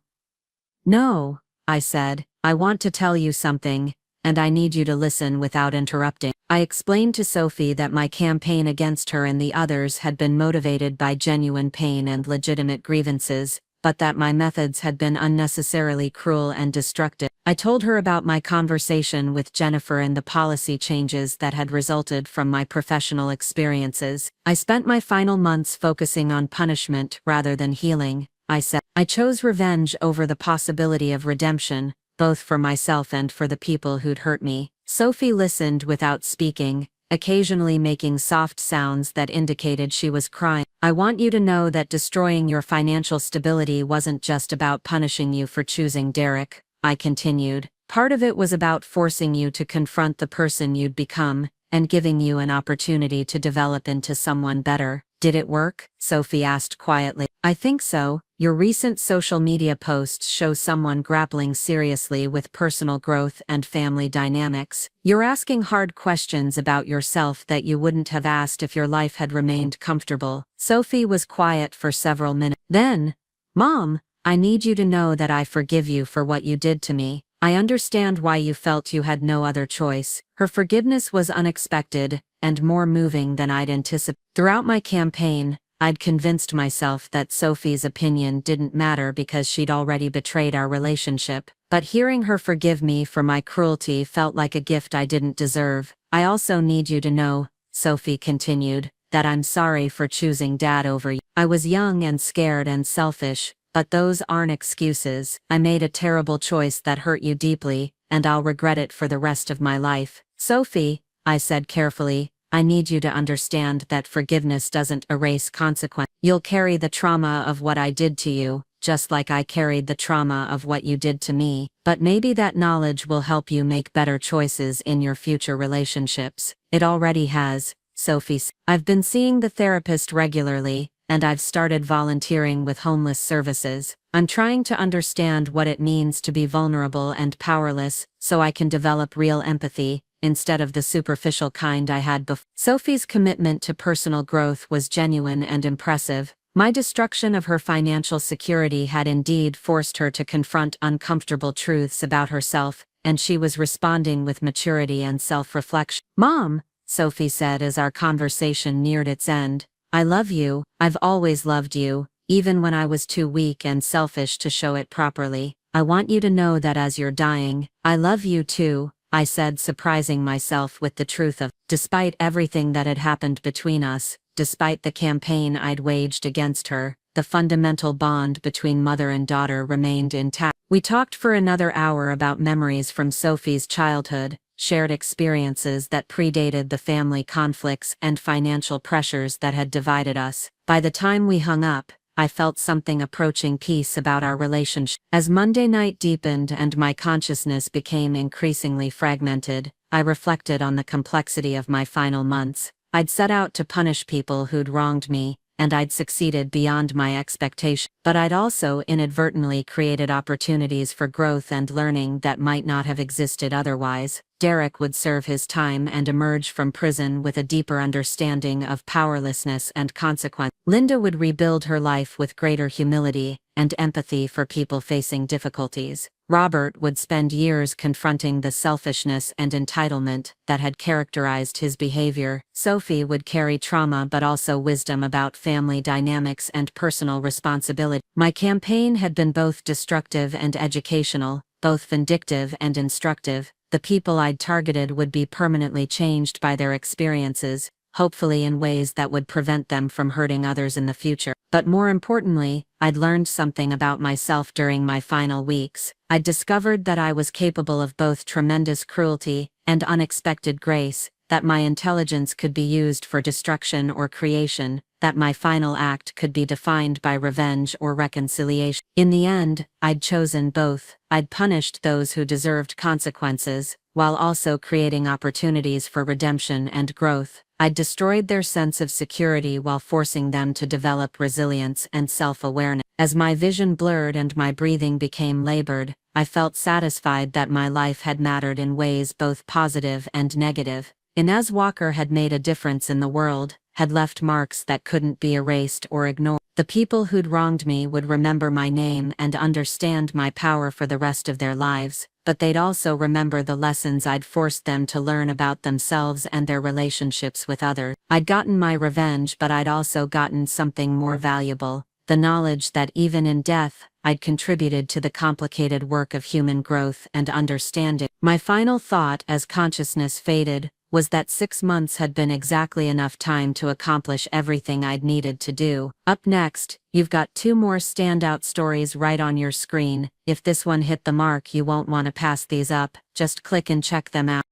"No," I said. "I want to tell you something, and I need you to listen without interrupting." I explained to Sophie that my campaign against her and the others had been motivated by genuine pain and legitimate grievances, but that my methods had been unnecessarily cruel and destructive. I told her about my conversation with Jennifer and the policy changes that had resulted from my professional experiences. "I spent my final months focusing on punishment rather than healing," I said. "I chose revenge over the possibility of redemption, both for myself and for the people who'd hurt me." Sophie listened without speaking, occasionally making soft sounds that indicated she was crying. "I want you to know that destroying your financial stability wasn't just about punishing you for choosing Derek," I continued. "Part of it was about forcing you to confront the person you'd become, and giving you an opportunity to develop into someone better." "Did it work?" Sophie asked quietly. "I think so. Your recent social media posts show someone grappling seriously with personal growth and family dynamics. You're asking hard questions about yourself that you wouldn't have asked if your life had remained comfortable." Sophie was quiet for several minutes. Then, "Mom, I need you to know that I forgive you for what you did to me. I understand why you felt you had no other choice." Her forgiveness was unexpected, and more moving than I'd anticipated. Throughout my campaign, I'd convinced myself that Sophie's opinion didn't matter because she'd already betrayed our relationship, but hearing her forgive me for my cruelty felt like a gift I didn't deserve. "I also need you to know," Sophie continued, "that I'm sorry for choosing Dad over you. I was young and scared and selfish, but those aren't excuses. I made a terrible choice that hurt you deeply, and I'll regret it for the rest of my life." "Sophie," I said carefully, "I need you to understand that forgiveness doesn't erase consequence. You'll carry the trauma of what I did to you, just like I carried the trauma of what you did to me, but maybe that knowledge will help you make better choices in your future relationships." "It already has," Sophie said. "I've been seeing the therapist regularly, and I've started volunteering with homeless services. I'm trying to understand what it means to be vulnerable and powerless, so I can develop real empathy, instead of the superficial kind I had before." Sophie's commitment to personal growth was genuine and impressive. My destruction of her financial security had indeed forced her to confront uncomfortable truths about herself, and she was responding with maturity and self-reflection. "Mom," Sophie said as our conversation neared its end, "I love you. I've always loved you, even when I was too weak and selfish to show it properly. I want you to know that as you're dying, I love you too," I said, surprising myself with the truth of. Despite everything that had happened between us, despite the campaign I'd waged against her, the fundamental bond between mother and daughter remained intact. We talked for another hour about memories from Sophie's childhood, shared experiences that predated the family conflicts and financial pressures that had divided us. By the time we hung up, I felt something approaching peace about our relationship. As Monday night deepened and my consciousness became increasingly fragmented, I reflected on the complexity of my final months. I'd set out to punish people who'd wronged me, and I'd succeeded beyond my expectation. But I'd also inadvertently created opportunities for growth and learning that might not have existed otherwise. Derek would serve his time and emerge from prison with a deeper understanding of powerlessness and consequence. Linda would rebuild her life with greater humility and empathy for people facing difficulties. Robert would spend years confronting the selfishness and entitlement that had characterized his behavior. Sophie would carry trauma but also wisdom about family dynamics and personal responsibility. My campaign had been both destructive and educational, both vindictive and instructive. the people I'd targeted would be permanently changed by their experiences, hopefully in ways that would prevent them from hurting others in the future. But more importantly, I'd learned something about myself during my final weeks. I'd discovered that I was capable of both tremendous cruelty and unexpected grace, that my intelligence could be used for destruction or creation, that my final act could be defined by revenge or reconciliation. In the end, I'd chosen both. I'd punished those who deserved consequences, while also creating opportunities for redemption and growth. I'd destroyed their sense of security while forcing them to develop resilience and self-awareness. As my vision blurred and my breathing became labored, I felt satisfied that my life had mattered in ways both positive and negative. Inez Walker had made a difference in the world, had left marks that couldn't be erased or ignored. The people who'd wronged me would remember my name and understand my power for the rest of their lives, but they'd also remember the lessons I'd forced them to learn about themselves and their relationships with others. I'd gotten my revenge, but I'd also gotten something more valuable: the knowledge that even in death, I'd contributed to the complicated work of human growth and understanding. My final thought as consciousness faded was that 6 months had been exactly enough time to accomplish everything I'd needed to do. Up next, you've got 2 more standout stories right on your screen. If this one hit the mark, you won't want to pass these up. Just click and check them out.